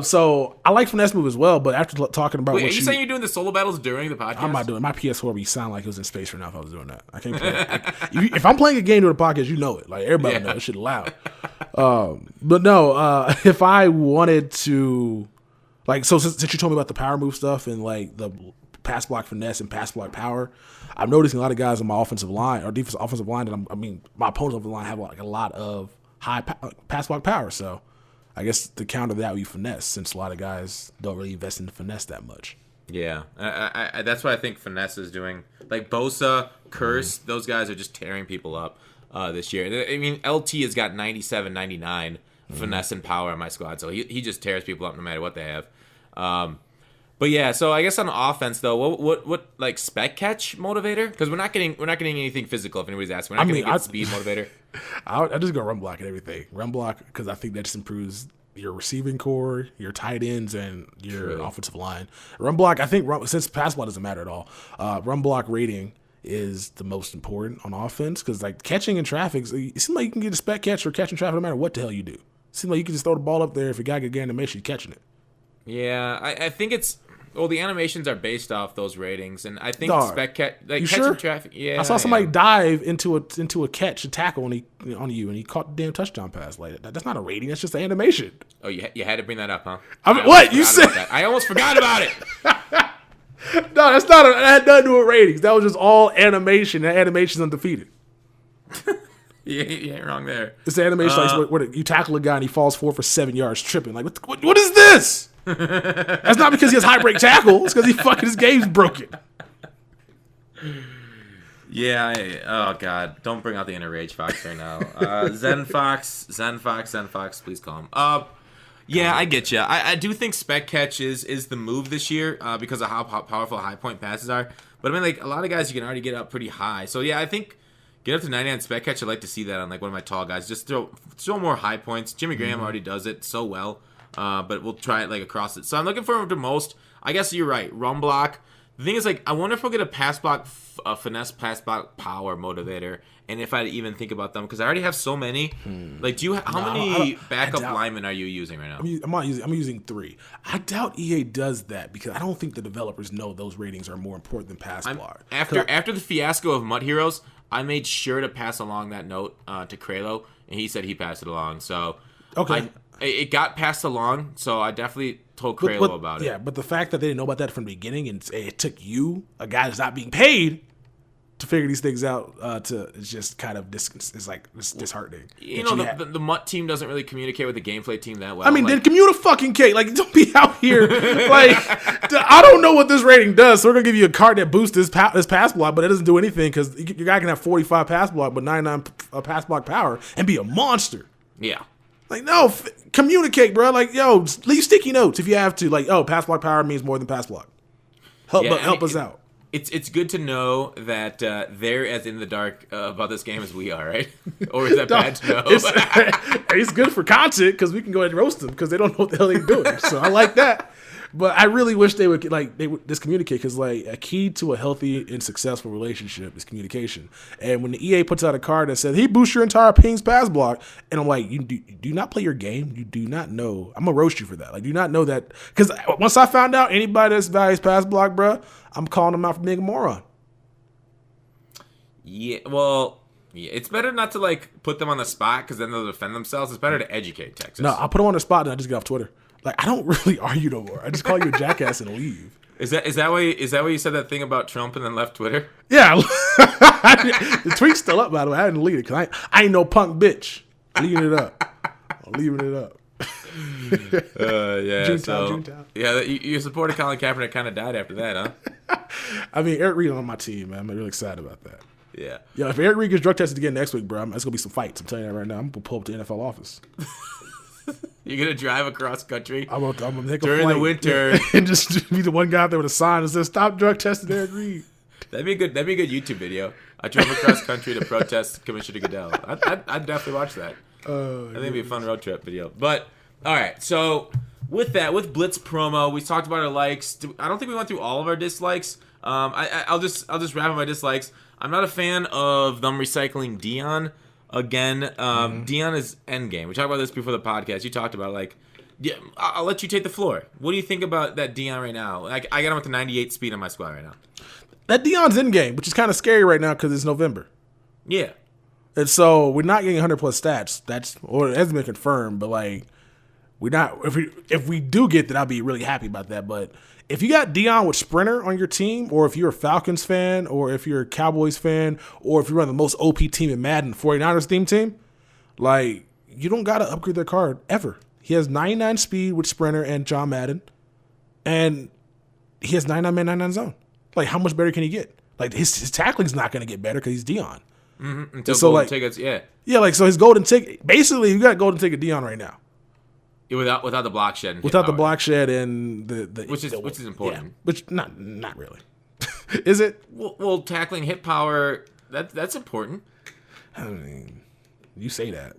So I like finesse move as well, but after talking about are you saying you're doing the solo battles during the podcast? I'm not doing my PS4. Would sound like it was in space right now if I was doing that. I can't play it. If I'm playing a game during the podcast, you know it. Like everybody knows this shit loud. But no, if I wanted to, like, so since you told me about the power move stuff and like the pass block finesse and pass block power, I'm noticing a lot of guys on my offensive line or offensive line that my opponent's offensive line have like a lot of high pass block power. So I guess to counter that would be finesse, since a lot of guys don't really invest in the finesse that much. Yeah, I that's what I think finesse is doing. Like Bosa, Curse, those guys are just tearing people up this year. I mean, LT has got 97, 99 finesse and power on my squad, so he just tears people up no matter what they have. But yeah, so I guess on offense though, what like spec catch motivator? Because we're not getting anything physical. If anybody's asking, we're not getting speed motivator. I just go run block and everything. Run block because I think that just improves your receiving core, your tight ends, and your offensive line. Run block, I think, since pass block doesn't matter at all. Run block rating is the most important on offense because like catching in traffic, it seems like you can get a spec catch or catching traffic no matter what the hell you do. It seems like you can just throw the ball up there if a guy can get animation, you're catching it. Yeah, I think it's. Well, the animations are based off those ratings, and I think spec catch, like catching traffic. Yeah, I saw somebody dive into a catch, a tackle on you, and he caught the damn touchdown pass. Like that's not a rating; that's just an animation. Oh, you had to bring that up, huh? What you said? I almost forgot about it. No, that's not. That had nothing to do with ratings. That was just all animation. That animation's undefeated. You ain't wrong there. It's an animation like where you tackle a guy and he falls forward for 7 yards, tripping. Like what is this? That's not because he has high break tackle. It's because his game's broken. Yeah. Oh God! Don't bring out the inner rage fox right now. Zen Fox, please call him. Yeah, I get you. I do think spec catch is the move this year because of how powerful high point passes are. But I mean, like a lot of guys, you can already get up pretty high. So yeah, I think get up to 99 spec catch. I'd like to see that on like one of my tall guys. Just throw more high points. Jimmy Graham already does it so well. But we'll try it like across it. So I'm looking forward to most. I guess you're right. Run block. The thing is, like, I wonder if we'll get a pass block, finesse pass block power motivator, and if I even think about them because I already have so many. Like, how many backup linemen are you using right now? I'm using 3. I doubt EA does that because I don't think the developers know those ratings are more important than pass block. After the fiasco of Mud Heroes, I made sure to pass along that note to Kralo, and he said he passed it along. So okay. It got passed along, so I definitely told Kralo about it. Yeah, but the fact that they didn't know about that from the beginning and it took you, a guy that's not being paid, to figure these things out. It's just kind of it's disheartening. You know, the MUT team doesn't really communicate with the gameplay team that well. I mean, then communicate. Like, don't be out here. Like, I don't know what this rating does. So we're gonna give you a card that boosts this pass block, but it doesn't do anything because your guy can have 45 pass block, but 99 pass block power and be a monster. Yeah. Like, no, communicate, bro. Like, yo, leave sticky notes if you have to. Like, oh, pass block power means more than pass block. Help us out. It's good to know that they're as in the dark about this game as we are, right? Or is that bad to know? It's good for content because we can go ahead and roast them because they don't know what the hell they're doing. So I like that. But I really wish they would just communicate because like a key to a healthy and successful relationship is communication. And when the EA puts out a card that says he boosts your entire ping's pass block, and I'm like, you do not play your game. You do not know. I'm gonna roast you for that. Like, do you not know that? Because once I found out anybody that's values pass block, bro, I'm calling them out for being a moron. Yeah, well, it's better not to like put them on the spot because then they'll defend themselves. It's better to educate Texas. No, I'll put them on the spot and I just get off Twitter. Like, I don't really argue no more. I just call you a jackass and leave. Is that why you said that thing about Trump and then left Twitter? Yeah. The tweet's still up, by the way. I didn't delete it because I ain't no punk bitch. Leaving it up. Yeah. Junetown. Yeah, your support of Colin Kaepernick kind of died after that, huh? I mean, Eric Reed on my team, man. I'm really excited about that. Yeah. Yeah, if Eric Reed gets drug tested again next week, bro, it's going to be some fights. I'm telling you that right now. I'm going to pull up to the NFL office. You're going to drive across country I'm gonna take a during flight, the winter. and just be the one guy out there with a sign that says, stop drug testing Eric Reed. That'd be a good YouTube video. I drove across country to protest Commissioner Goodell. I'd definitely watch that. I think it'd be a fun road trip video. But, all right, so with Blitz promo, we talked about our likes. I don't think we went through all of our dislikes. I'll just wrap up my dislikes. I'm not a fan of them recycling Dion. Again, Dion is endgame. We talked about this before the podcast. You talked about yeah, I'll let you take the floor. What do you think about that Dion right now? I got him with the 98 speed on my squad right now. That Dion's endgame, which is kind of scary right now because it's November. Yeah. And so we're not getting 100 plus stats. It hasn't been confirmed, but like we're not. If we do get that, I'll be really happy about that. But if you got Dion with Sprinter on your team, or if you're a Falcons fan, or if you're a Cowboys fan, or if you run the most OP team in Madden, 49ers team, like you don't gotta upgrade their card ever. He has 99 speed with Sprinter and John Madden, and he has 99 man 99 zone. Like, how much better can he get? Like his tackling's not gonna get better because he's Dion. Mm-hmm. Until so golden tickets, yeah. Yeah, like so his golden ticket. Basically, you got golden ticket Dion right now. Yeah, without the block shed. Without the block shed and the which is important. Yeah, which not really. Is it? Well, tackling hit power that's important. I mean, you say that.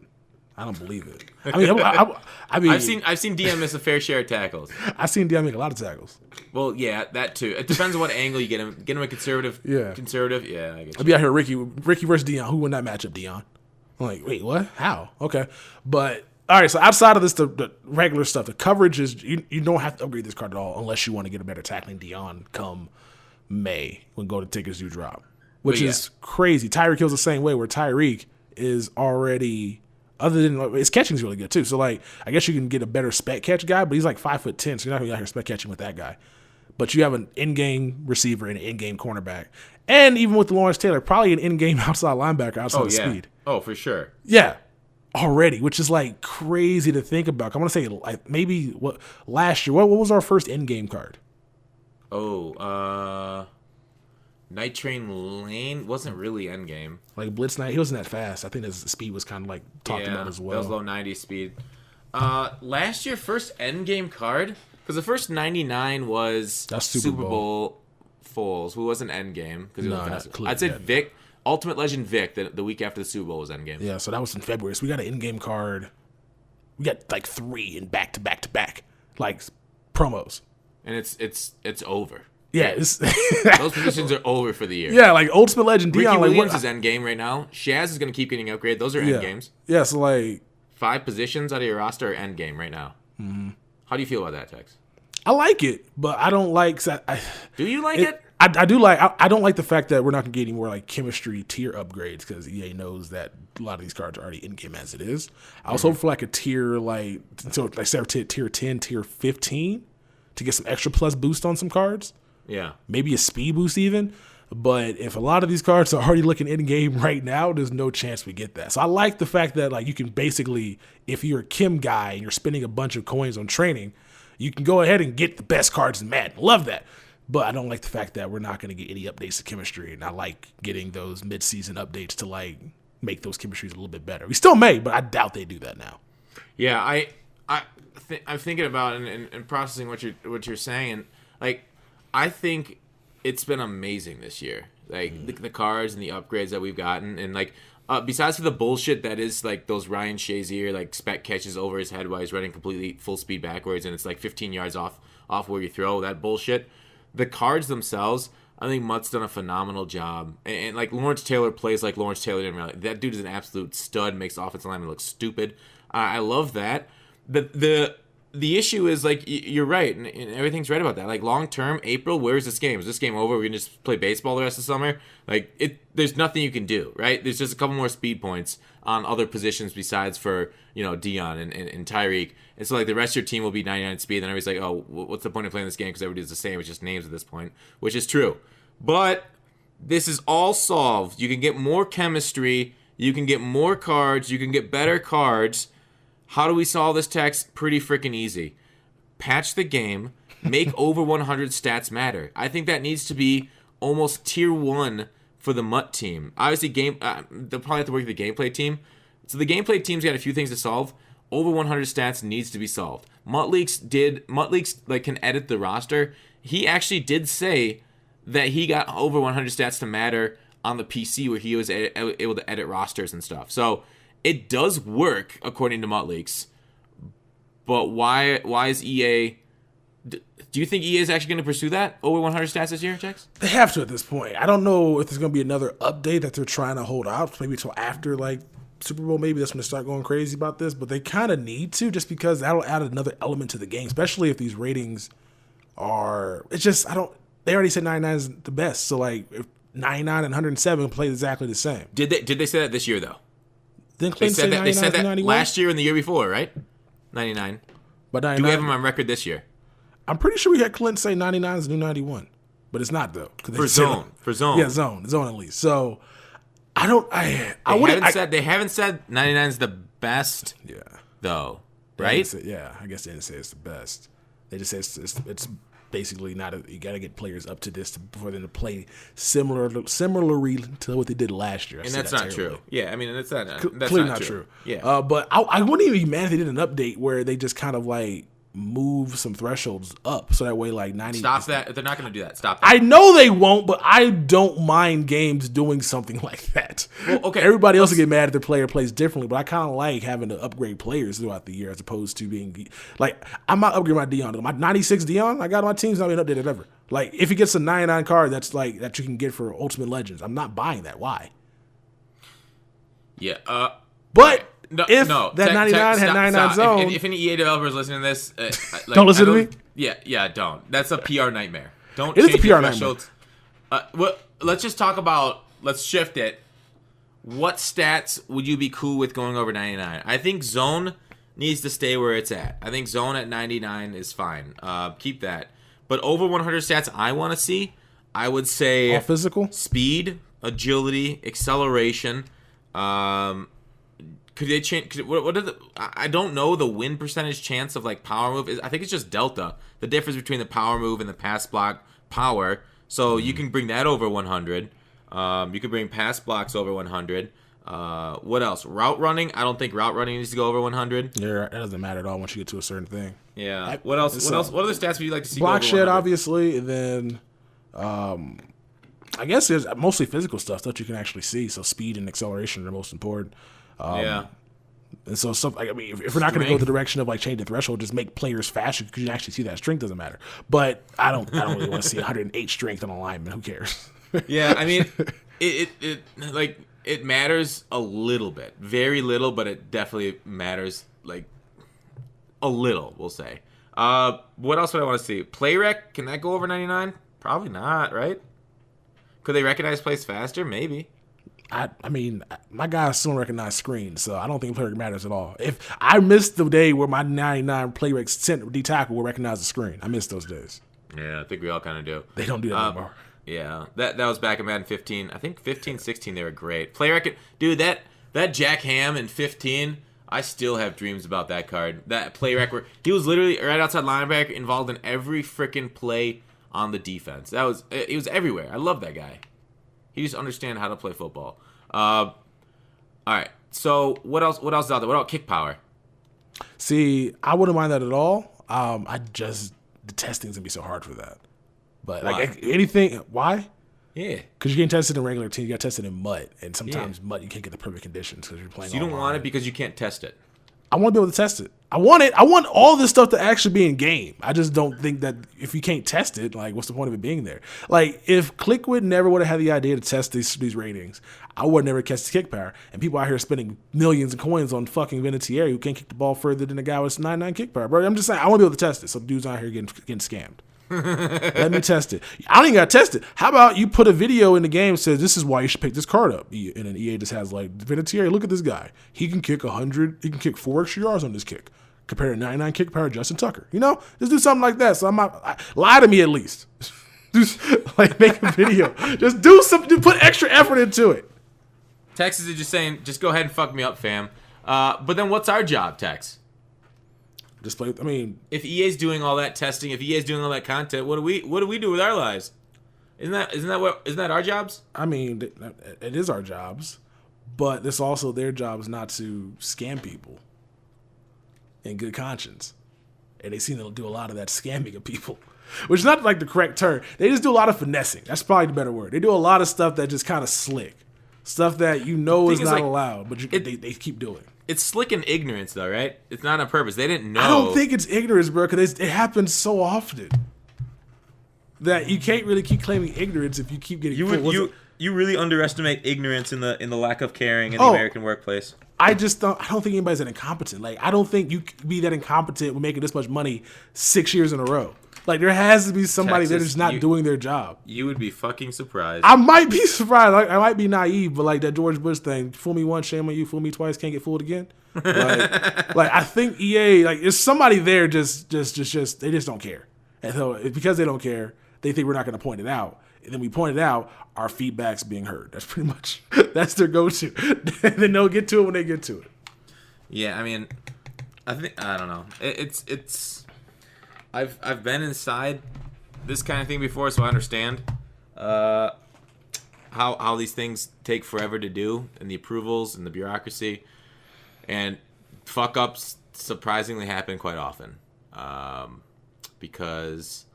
I don't believe it. I mean, I've seen Dion miss a fair share of tackles. I've seen Dion make a lot of tackles. Well, yeah, that too. It depends on what angle you get him. Get him a conservative. Yeah. Conservative. Yeah, I get you. I'll be out here, Ricky versus Dion. Who won that matchup, Dion? I'm like, wait, what? How? Okay, but. All right, so outside of this, the regular stuff, the coverage is you don't have to upgrade this card at all unless you want to get a better tackling Dion come May when golden tickets do drop, which is crazy. Tyreek Hill's the same way, where Tyreek is already, other than his catching's really good too. So like, I guess you can get a better spec catch guy, but he's like 5'10", so you're not gonna be out here spec catching with that guy. But you have an in-game receiver and an in-game cornerback, and even with Lawrence Taylor, probably an in-game outside linebacker outside of speed. Oh, for sure. Yeah. Already, which is like crazy to think about. I want to say like maybe last year. What was our first in-game card? Night Train Lane wasn't really end game. Like Blitz Night, he wasn't that fast. I think his speed was kind of like talked about as well. That was low 90 speed. Last year, first end game card, because the first 99 was Super Bowl Foles, who wasn't end game because he was fast. I'd say Vic. Ultimate Legend Vic, the week after the Super Bowl was endgame. Yeah, so that was in February. So we got an in-game card. We got like 3 in back-to-back, like promos. And it's over. Yeah, those positions are over for the year. Yeah, like Ultimate Legend Dion. Ricky Williams is endgame right now. Shaz is going to keep getting upgraded. Those are endgames. Yeah, so like 5 positions out of your roster are endgame right now. Mm-hmm. How do you feel about that, Tex? I like it, but I don't like. Do you like it? I do like. I don't like the fact that we're not gonna get any more like chemistry tier upgrades because EA knows that a lot of these cards are already in game as it is. I was hoping for like a tier tier 10, tier 15 to get some extra plus boost on some cards. Yeah, maybe a speed boost even. But if a lot of these cards are already looking in game right now, there's no chance we get that. So I like the fact that like you can basically, if you're a Kim guy and you're spending a bunch of coins on training, you can go ahead and get the best cards in Madden. Love that. But I don't like the fact that we're not going to get any updates to chemistry, and I like getting those mid-season updates to like make those chemistries a little bit better. We still may, but I doubt they do that now. Yeah, I'm thinking about and processing what you're saying, and like I think it's been amazing this year. Like the cards and the upgrades that we've gotten, and like besides for the bullshit that is like those Ryan Shazier like spec catches over his head while he's running completely full speed backwards, and it's like 15 yards off where you throw, that bullshit. The cards themselves, I think Mutt's done a phenomenal job. And like Lawrence Taylor plays like Lawrence Taylor didn't really. That dude is an absolute stud, makes the offensive lineman look stupid. I love that. The issue is like you're right, and everything's right about that. Like long term, April, where's this game? Is this game over? We're gonna just play baseball the rest of the summer? Like there's nothing you can do, right? There's just a couple more speed points on other positions besides for Dion and Tyreek. And so like the rest of your team will be 99 speed. Then everybody's like, oh, what's the point of playing this game? Because everybody's the same. It's just names at this point, which is true. But this is all solved. You can get more chemistry. You can get more cards. You can get better cards. How do we solve this, Tex? Pretty freaking easy. Patch the game. Make over 100 stats matter. I think that needs to be almost tier 1 for the MUT team. Obviously, they'll probably have to work with the gameplay team. So the gameplay team's got a few things to solve. Over 100 stats needs to be solved. MUTleaks like can edit the roster. He actually did say that he got over 100 stats to matter on the PC where he was able to edit rosters and stuff. So it does work according to MUTleaks. But why is EA? Do you think EA is actually going to pursue that over 100 stats this year, Tex? They have to at this point. I don't know if there's going to be another update that they're trying to hold out, maybe until after like Super Bowl. Maybe that's when they start going crazy about this. But they kind of need to, just because that'll add another element to the game, especially if these ratings are. It's just They already said 99 is the best, so like if 99 and 107 play exactly the same. Did they say that this year though? Didn't Clinton say that? They said that last year and the year before, right? 99. But 99, do we have them on record this year? I'm pretty sure we had Clinton say 99 is the new 91, but it's not though. For zone, yeah, zone at least. So They haven't said 99 is the best. Yeah. Though, right? I guess they didn't say it's the best. They just say it's basically not. You got to get players up to this for them to play similarly to what they did last year. And that's not true. Yeah, I mean that's clearly not true. Yeah, but I wouldn't even be mad if they did an update where they just kind of like move some thresholds up so that way like 90. Stop that! They're not going to do that. Stop that! I know they won't, but I don't mind games doing something like that. Well, okay. Everybody else will get mad if their player plays differently, but I kind of like having to upgrade players throughout the year as opposed to being like I'm not upgrading my Dion. My 96 Dion I got on my team's not been updated ever. Like if he gets a 99 card that's like that you can get for Ultimate Legends, I'm not buying that. Why? Yeah. But. That 99 had 99 zone. If any EA developer is listening to this, don't listen to me. Yeah, don't. That's a PR nightmare. Don't. It change is a PR nightmare. Well, let's just talk about. Let's shift it. What stats would you be cool with going over 99? I think zone needs to stay where it's at. I think zone at 99 is fine. Keep that. But over 100 stats, I want to see. I would say all physical, speed, agility, acceleration. Could they change? I don't know the win percentage chance of like power move. I think it's just delta. The difference between the power move and the pass block power. So you can bring that over 100. You can bring pass blocks over 100. What else? Route running. I don't think route running needs to go over 100. Yeah, it doesn't matter at all once you get to a certain thing. Yeah. What else? What other stats would you like to see? Block shed, obviously, and then I guess there's mostly physical stuff that you can actually see. So speed and acceleration are the most important. Yeah. And so, if we're not going to go the direction of like change the threshold, just make players faster because you can actually see that strength doesn't matter. But I don't really want to see 108 strength on a lineman. Who cares? Yeah, I mean, it matters a little bit, very little, but it definitely matters like a little. We'll say. What else would I want to see? Play rec, can that go over 99? Probably not, right? Could they recognize plays faster? Maybe. I mean, my guys still recognize screens, so I don't think play rec matters at all. If I missed the day where my 99 play rec D tackle will recognize the screen, I miss those days. Yeah, I think we all kind of do. They don't do that anymore. Yeah, that was back in Madden 15. I think 15, 16 they were great. Play record, dude. That Jack Ham in 15. I still have dreams about that card. That play record. He was literally right outside linebacker, involved in every freaking play on the defense. He was everywhere. I love that guy. He just understands how to play football. All right. So what else? What else is out there? What about kick power? See, I wouldn't mind that at all. The testing's gonna be so hard for that. But Why? like anything, why? Yeah. Because you can't test it in regular team, you got to test it in MUT, and sometimes MUT you can't get the perfect conditions because you're playing. So you don't online. want it because you can't test it. I want to be able to test it. I want it. I want all this stuff to actually be in game. I just don't think that if you can't test it, like, what's the point of it being there? Like, if Clickwood never would have had the idea to test these ratings, I would never catch the kick power. And people out here spending millions of coins on fucking Vinatieri who can't kick the ball further than the guy with 99 kick power, bro. I'm just saying, I want to be able to test it. So dudes out here getting scammed. Let me test it. I don't even got to test it. How about you put a video in the game that says this is why you should pick this card up, and then EA just has like Vinatieri. Look at this guy. He can kick 100. He can kick 4 extra yards on this kick compared to 99 kick power Justin Tucker. You know, just do something like that. So lie to me at least. Like make a video. Just do something. Put extra effort into it. Texas is just saying, just go ahead and fuck me up, fam. But then what's our job, Tex? Just play. I mean, if EA's doing all that testing, if EA's doing all that content, what do we do with our lives? Isn't that our jobs? I mean, it is our jobs, but it's also their jobs not to scam people in good conscience. And they seem to do a lot of that scamming of people, which is not like the correct term. They just do a lot of finessing. That's probably the better word. They do a lot of stuff that just kind of slick, stuff that you know is not allowed, but they keep doing. It's slick in ignorance, though, right? It's not on purpose. They didn't know. I don't think it's ignorance, bro, because it happens so often that you can't really keep claiming ignorance if you keep getting. You really underestimate ignorance in the lack of caring in the American workplace. I don't think anybody's that incompetent. Like, I don't think you could be that incompetent with making this much money 6 years in a row. Like, there has to be somebody that is not doing their job. You would be fucking surprised. I might be surprised. I might be naive, but like that George Bush thing, fool me once, shame on you. Fool me twice, can't get fooled again. Like I think EA, like, there's somebody there just they just don't care. And so because they don't care, they think we're not going to point it out. And then we point it out, our feedback's being heard. That's pretty much that's their go-to. And then they'll get to it when they get to it. Yeah, I mean, I don't know. It's. I've been inside this kind of thing before, so I understand how these things take forever to do, and the approvals and the bureaucracy, and fuck ups surprisingly happen quite often, because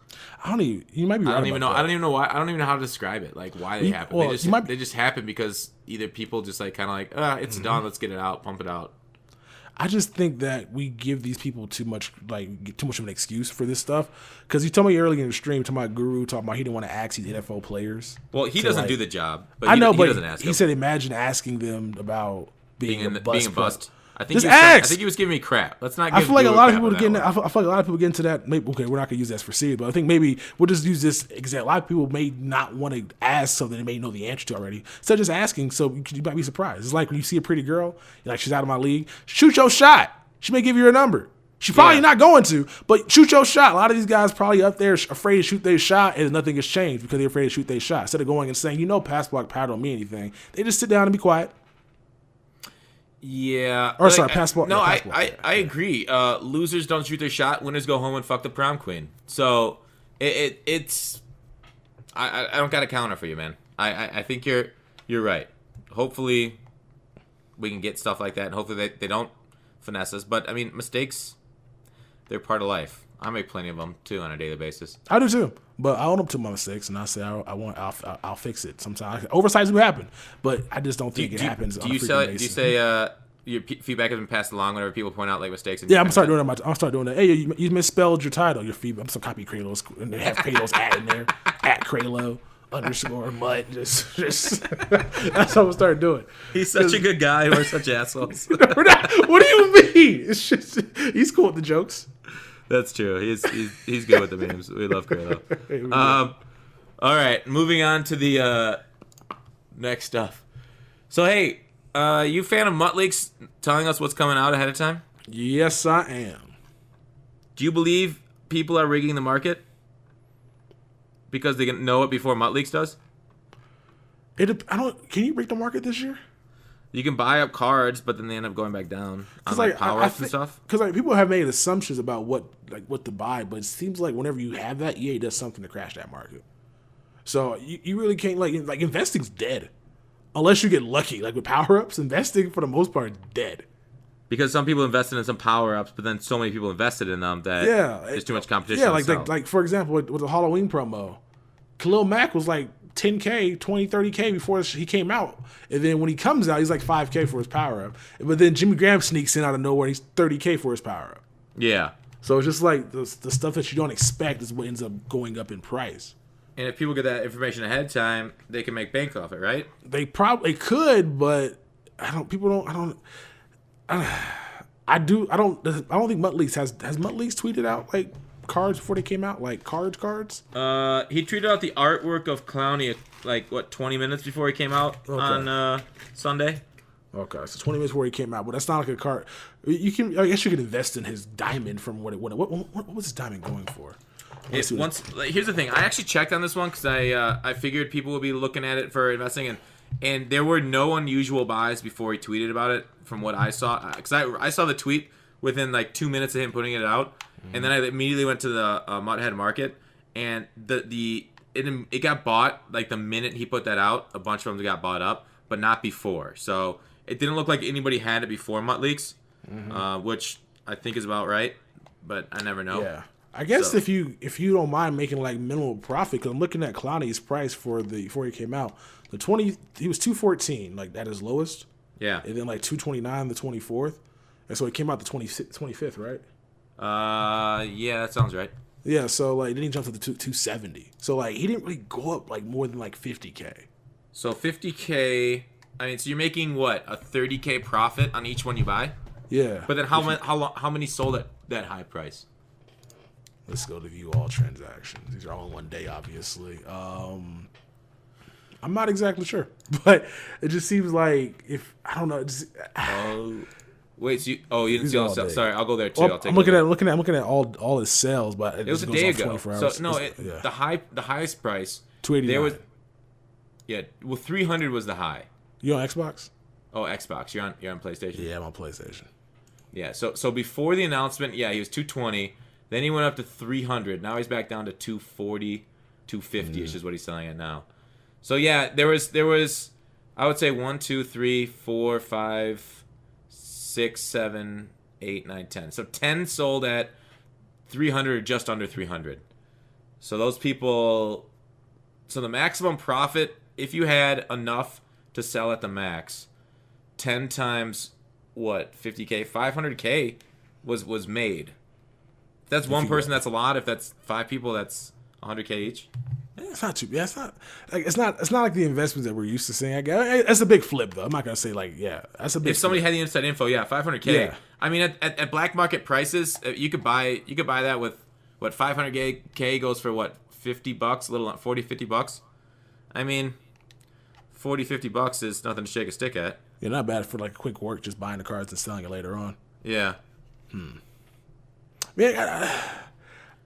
you might be right. I don't even know. I don't even know why. I don't even know how to describe it. Like why they happen. Well, they just happen because either people just like kind of like it's done. Let's get it out. Pump it out. I just think that we give these people too much of an excuse for this stuff. Because you told me earlier in the stream, talking about Guru, talking about he didn't want to ask these NFL players. Well, he doesn't do the job. But he doesn't ask he said, imagine asking them about being a bust. I think he was giving me crap. Let's not. I feel like a lot of people get. I feel like a lot of people get into that. Maybe, okay, we're not gonna use that as for serious, but I think maybe we'll just use this example. A lot of people may not want to ask something they may know the answer to already. So just asking, so you might be surprised. It's like when you see a pretty girl, you're like, she's out of my league. Shoot your shot. She may give you her number. She's probably not going to, but shoot your shot. A lot of these guys probably up there afraid to shoot their shot, and nothing has changed because they're afraid to shoot their shot. Instead of going and saying, pass block power don't mean anything, they just sit down and be quiet. Yeah. Or sorry, pass block. No, I agree. Losers don't shoot their shot. Winners go home and fuck the prom queen. So it's I don't got a counter for you, man. I think you're right. Hopefully we can get stuff like that, and hopefully they don't finesse us. But I mean, mistakes, they're part of life. I make plenty of them too on a daily basis. I do too, but I own up to my mistakes, and I say I'll fix it. Sometimes oversights do happen, but I just don't think it happens. Do you say your feedback has been passed along whenever people point out like mistakes? And I'm start doing that. I'll start doing that. Hey, you misspelled your title. Your feedback. I'm some copy Kralo's and they have Kralo's at in there at Kralo _mud. Just that's what I'm start doing. He's such a good guy. We're such assholes. What do you mean? It's just he's cool with the jokes. That's true. He's good with the memes. We love Kralo. All right, moving on to the next stuff. So hey, you a fan of Mutt Leaks telling us what's coming out ahead of time? Yes, I am. Do you believe people are rigging the market? because they know it before MUTLeaks does? Can you break the market this year? You can buy up cards, but then they end up going back down on like power-ups and stuff. Because like people have made assumptions about what to buy, but it seems like whenever you have that, EA does something to crash that market. So you really can't like investing's dead unless you get lucky. Like with power-ups, investing for the most part is dead. Because some people invested in some power-ups, but then so many people invested in them that there's too much competition. Yeah, like for example, with the Halloween promo, Khalil Mack was like 10K, 20, 30K before he came out. And then when he comes out, he's like 5K for his power-up. But then Jimmy Graham sneaks in out of nowhere, and he's 30K for his power-up. Yeah. So it's just like the stuff that you don't expect is what ends up going up in price. And if people get that information ahead of time, they can make bank off it, right? They probably could, but I don't think MUTLeaks has MUTLeaks tweeted out like cards before they came out, like cards. He tweeted out the artwork of Clowney like 20 minutes before he came out on Sunday. Okay, so 20 minutes before he came out, but that's not like a card. I guess you could invest in his diamond from what was his diamond going for? Here's the thing. I actually checked on this one because I figured people would be looking at it for investing, and there were no unusual buys before he tweeted about it from what I saw. Because I saw the tweet within like 2 minutes of him putting it out, and then I immediately went to the Muthead Market, and it got bought like the minute he put that out. A bunch of them got bought up, but not before. So it didn't look like anybody had it before MUTLeaks, which I think is about right, but I never know. Yeah. I guess if you don't mind making like minimal profit, because I'm looking at Clowney's price before he came out, he was 214 like at his lowest, and then like 229 the 24th, and so it came out the 25th, right? Yeah, that sounds right. Yeah, so like then he jumped to the 270, so like he didn't really go up like more than like 50K. So 50K, I mean, so you're making what, a 30K profit on each one you buy? Yeah. But then how many sold at that high price? Let's go to view all transactions. These are all in one day, obviously. I'm not exactly sure, but it just seems like I don't know. Wait, so you didn't see all sales? Sorry, I'll go there too. Well, I'm looking at all his sales, but it was a day ago. So no, the highest price 289. There was 300 was the high. You on Xbox? Oh, Xbox. You're on PlayStation. Yeah, I'm on PlayStation. Yeah. So before the announcement, he was 220. Then he went up to 300. Now he's back down to 240, 250 is what he's selling at now. So yeah, there was I would say 1, 2, 3, 4, 5, 6, 7, 8, 9, 10. So 10 sold at 300, just under 300. So those people, so the maximum profit, if you had enough to sell at the max, 10 times what, 50K, 500K was made. If that's one person, that's a lot. If that's 5 people, that's 100K each. It's not too. Yeah, it's not like the investments that we're used to seeing. I guess that's a big flip, though. I'm not gonna say that's a big. If somebody had the inside info, 500K. Yeah. I mean, at black market prices, you could buy that with what 500K goes for what $50, a little $40-$50. I mean, $40-$50 is nothing to shake a stick at. Yeah, not bad for like quick work, just buying the cards and selling it later on. Yeah. Man,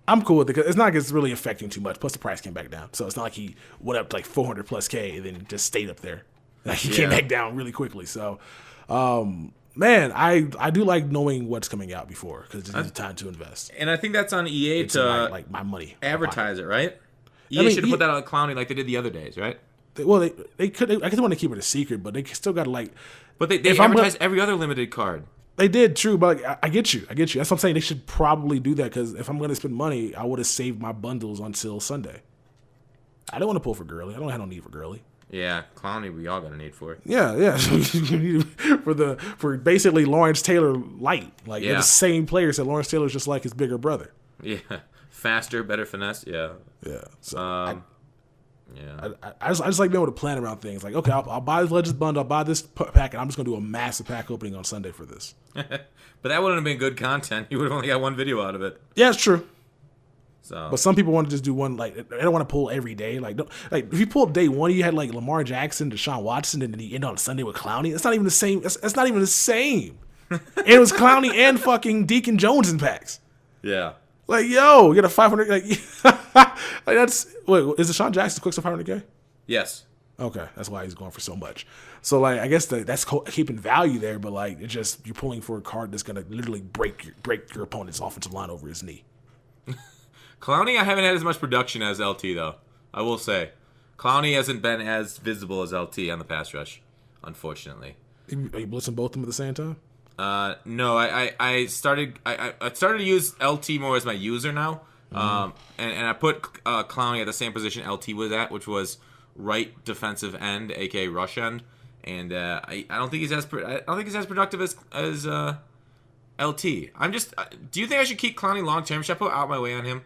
I'm cool with it because it's not like it's really affecting too much. Plus, the price came back down, so it's not like he went up to like 400 plus K and then just stayed up there. Like he came back down really quickly. So, man, I do like knowing what's coming out before because it's a time to invest. And I think that's on EA to like my money advertise it, right? EA should have put that on Clowney like they did the other days, right? They could. I guess they want to keep it a secret, but they still got to like. But they advertise every other limited card. They did, true, but like, I get you. That's what I'm saying. They should probably do that because if I'm going to spend money, I would have saved my bundles until Sunday. I don't want to pull for Gurley. I don't have no need for Gurley. Yeah, Clowney, we all got a need for it. Yeah. for basically Lawrence Taylor light. Like the same player said Lawrence Taylor's just like his bigger brother. Yeah, faster, better finesse. Yeah. Yeah. So I just like being able to plan around things. Like, okay, I'll buy this Legends bundle, I'll buy this pack, and I'm just going to do a massive pack opening on Sunday for this. But that wouldn't have been good content. You would have only got one video out of it. Yeah, it's true. So, but some people want to just do one. Like, they don't want to pull every day. Like if you pulled day one, you had like Lamar Jackson, Deshaun Watson, and then you end on Sunday with Clowney. It's not even the same. It's not even the same. It was Clowney and fucking Deacon Jones in packs. Yeah. Like, yo, you get a 500. Like, That's wait. Is Deshaun Jackson quick so 500K? Yes. Okay, that's why he's going for so much. So like, I guess that's keeping value there, but like, it's just you're pulling for a card that's gonna literally break your opponent's offensive line over his knee. Clowney, I haven't had as much production as LT though. I will say, Clowney hasn't been as visible as LT on the pass rush, unfortunately. Are you blitzing both of them at the same time? No, I started to use LT more as my user now. And I put Clowney at the same position LT was at, which was right defensive end, aka rush end. And I don't think he's as productive as LT. I'm just. Do you think I should keep Clowney long term? Should I put out my way on him?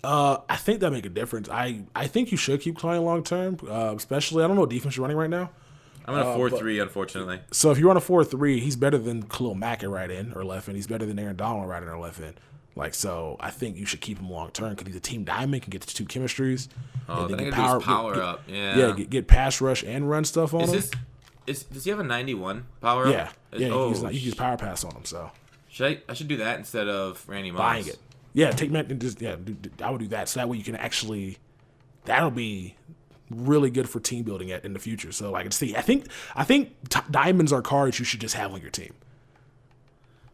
I think that make a difference. I think you should keep Clowney long term, especially I don't know what defense you're running right now. I'm in a 4-3, unfortunately. So if you're on a 4-3, he's better than Khalil Mack at right end or left end. He's better than Aaron Donald right end or left end. Like, so I think you should keep him long term because he's a team diamond, can get to two chemistries. Oh, then get power up. Yeah. Yeah, get pass rush and run stuff on him. Does he have a 91 power up? Yeah. You can use power pass on him. So I should do that instead of Randy Moss. Buying it. Yeah, take Matt and just I would do that. So that way you can actually, that'll be really good for team building in the future. So like, see, I think diamonds are cards you should just have on your team.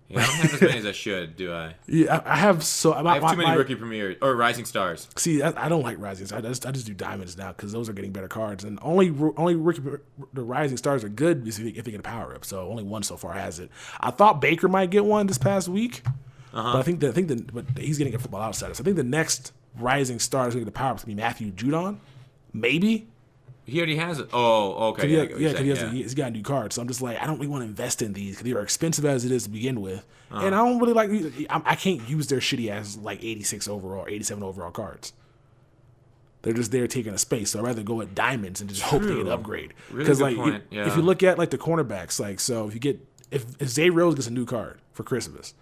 Yeah, I don't have as many as I should, do I? Yeah, I have. So I have too many rookie premiere or rising stars. See, I don't like rising stars. I just do diamonds now because those are getting better cards, and only rookie the rising stars are good if they get a power up. So only one so far has it. I thought Baker might get one this past week, but I think but he's getting a Football Outsiders. I think the next rising star is going to get the power up to be Matthew Judon, maybe. He already has it. Oh, okay. He's got a new card. So I'm just like, I don't really want to invest in these because they are expensive as it is to begin with. And I don't really like, I can't use their shitty ass like 86 overall, 87 overall cards. They're just there taking a space. So I'd rather go with diamonds and just hope they get an upgrade. Because really if you look at like the cornerbacks, like, so if Zay Rose gets a new card for Christmas,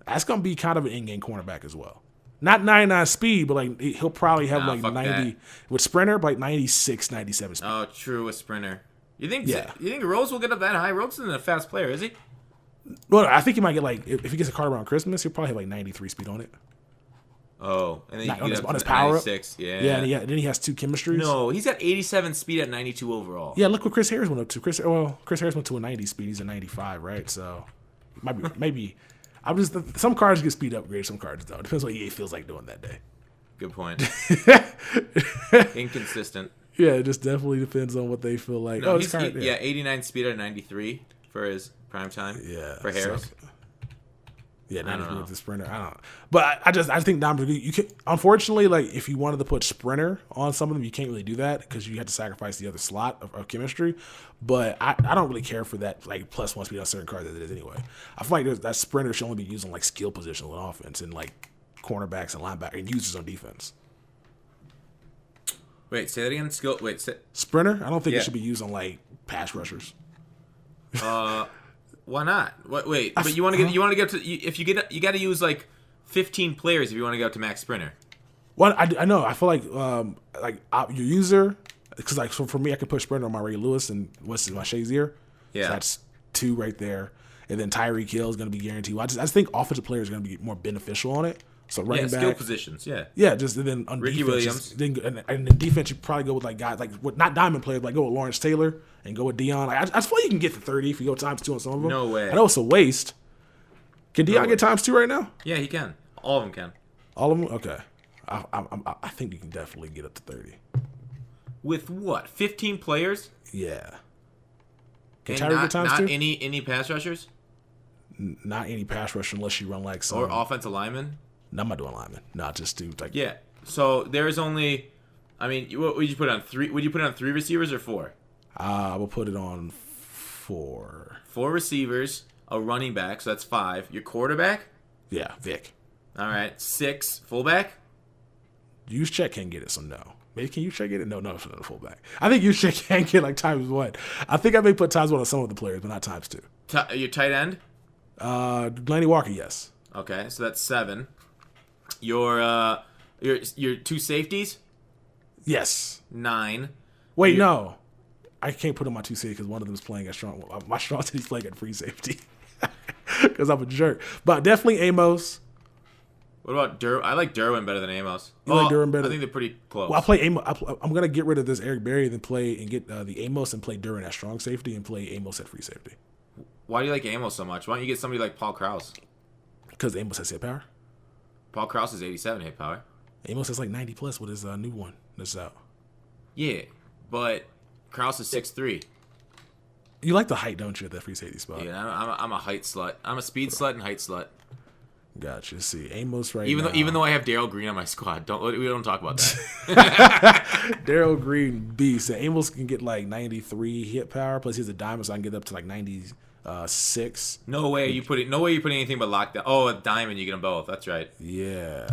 that's going to be kind of an in-game cornerback as well. Not 99 speed, but like he'll probably have like 90 that. With sprinter, like 96, 97 speed. Oh, true, with sprinter. You think Rose will get up that high? Rose isn't a fast player, is he? Well, I think he might get like if he gets a card around Christmas, he'll probably have like 93 speed on it. Oh, and then on his power 96, up. Yeah, and then he has two chemistries. No, he's got 87 speed at 92 overall. Yeah, look what Chris Harris went up to. Chris Harris went to a 90 speed. He's a 95, right? So maybe. I'm just some cards get speed upgrades, some cards don't. Depends what EA feels like doing that day. Good point. Inconsistent. Yeah, it just definitely depends on what they feel like. No, 89 speed at 93 for his prime time. Yeah, for Harris. Yeah, 93 with the sprinter. I don't know. But I think you can. Unfortunately, like if you wanted to put sprinter on some of them, you can't really do that because you have to sacrifice the other slot of chemistry. But I don't really care for that like +1 speed on certain cards as it is anyway. I feel like that sprinter should only be used on like skill positions on offense and like cornerbacks and linebackers and users on defense. Wait, say that again. Sprinter? I don't think it should be used on like pass rushers. Why not? Wait, but you want to get to if you got to use like 15 players if you want to get up to max sprinter. Well, I know. I feel like your user, because like so for me, I can put sprinter on my Ray Lewis and what's my Shazier. Yeah, so that's 2 right there, and then Tyreek Hill is going to be guaranteed. I just think offensive players are going to be more beneficial on it. So running back, skill positions, just and then on Ricky defense, Williams, and in defense you probably go with like guys like not diamond players, like go with Lawrence Taylor and go with Dion. Like, I feel like you can get to 30 if you go ×2 on some of them. No way. I know it's a waste. Can Dion get ×2 right now? Yeah, he can. All of them can. All of them? Okay. I think you can definitely get up to 30. With what? 15 players? Yeah. Can Tyreek get ×2? Not any pass rushers? Not any pass rusher unless you run like some. Or offensive linemen? No, I'm not doing linemen. No, just do like. Yeah. So there's only, I mean, what would you put on 3? Would you put it on 3 receivers or 4? I will put it on 4. 4 receivers, a running back, so that's 5. Your quarterback? Yeah, Vic. All right, 6 fullback. Juszczyk can get it, so no. Maybe can Juszczyk get it? No, it's not a fullback. I think Juszczyk can get like ×1. I think I may put ×1 on some of the players, but not ×2. Your tight end? Delaney Walker, yes. Okay, so that's 7. Your 2 safeties? Yes. 9. Wait, no. I can't put on my 2 safeties because one of them is playing at strong. My strong safety's playing at free safety because I'm a jerk. But definitely Amos. What about I like Derwin better than Amos. You like Derwin better? I think they're pretty close. Well, I play Amos. I'm gonna get rid of this Eric Berry and get the Amos and play Derwin at strong safety and play Amos at free safety. Why do you like Amos so much? Why don't you get somebody like Paul Krause? Because Amos has hit power. Paul Krause is 87 hit power. Amos is like 90 plus with his new one that's out. Yeah, but Krause is 6'3". You like the height, don't you, at that free safety spot? Yeah, I'm a height slut. I'm a speed slut and height slut. Gotcha. See, Amos now. Even though I have Darryl Green on my squad, we don't talk about that. Darryl Green beast. So Amos can get like 93 hit power. Plus he's a diamond, so I can get up to like 96. No way you put anything but lockdown. Oh, a diamond, you get them both. That's right. Yeah,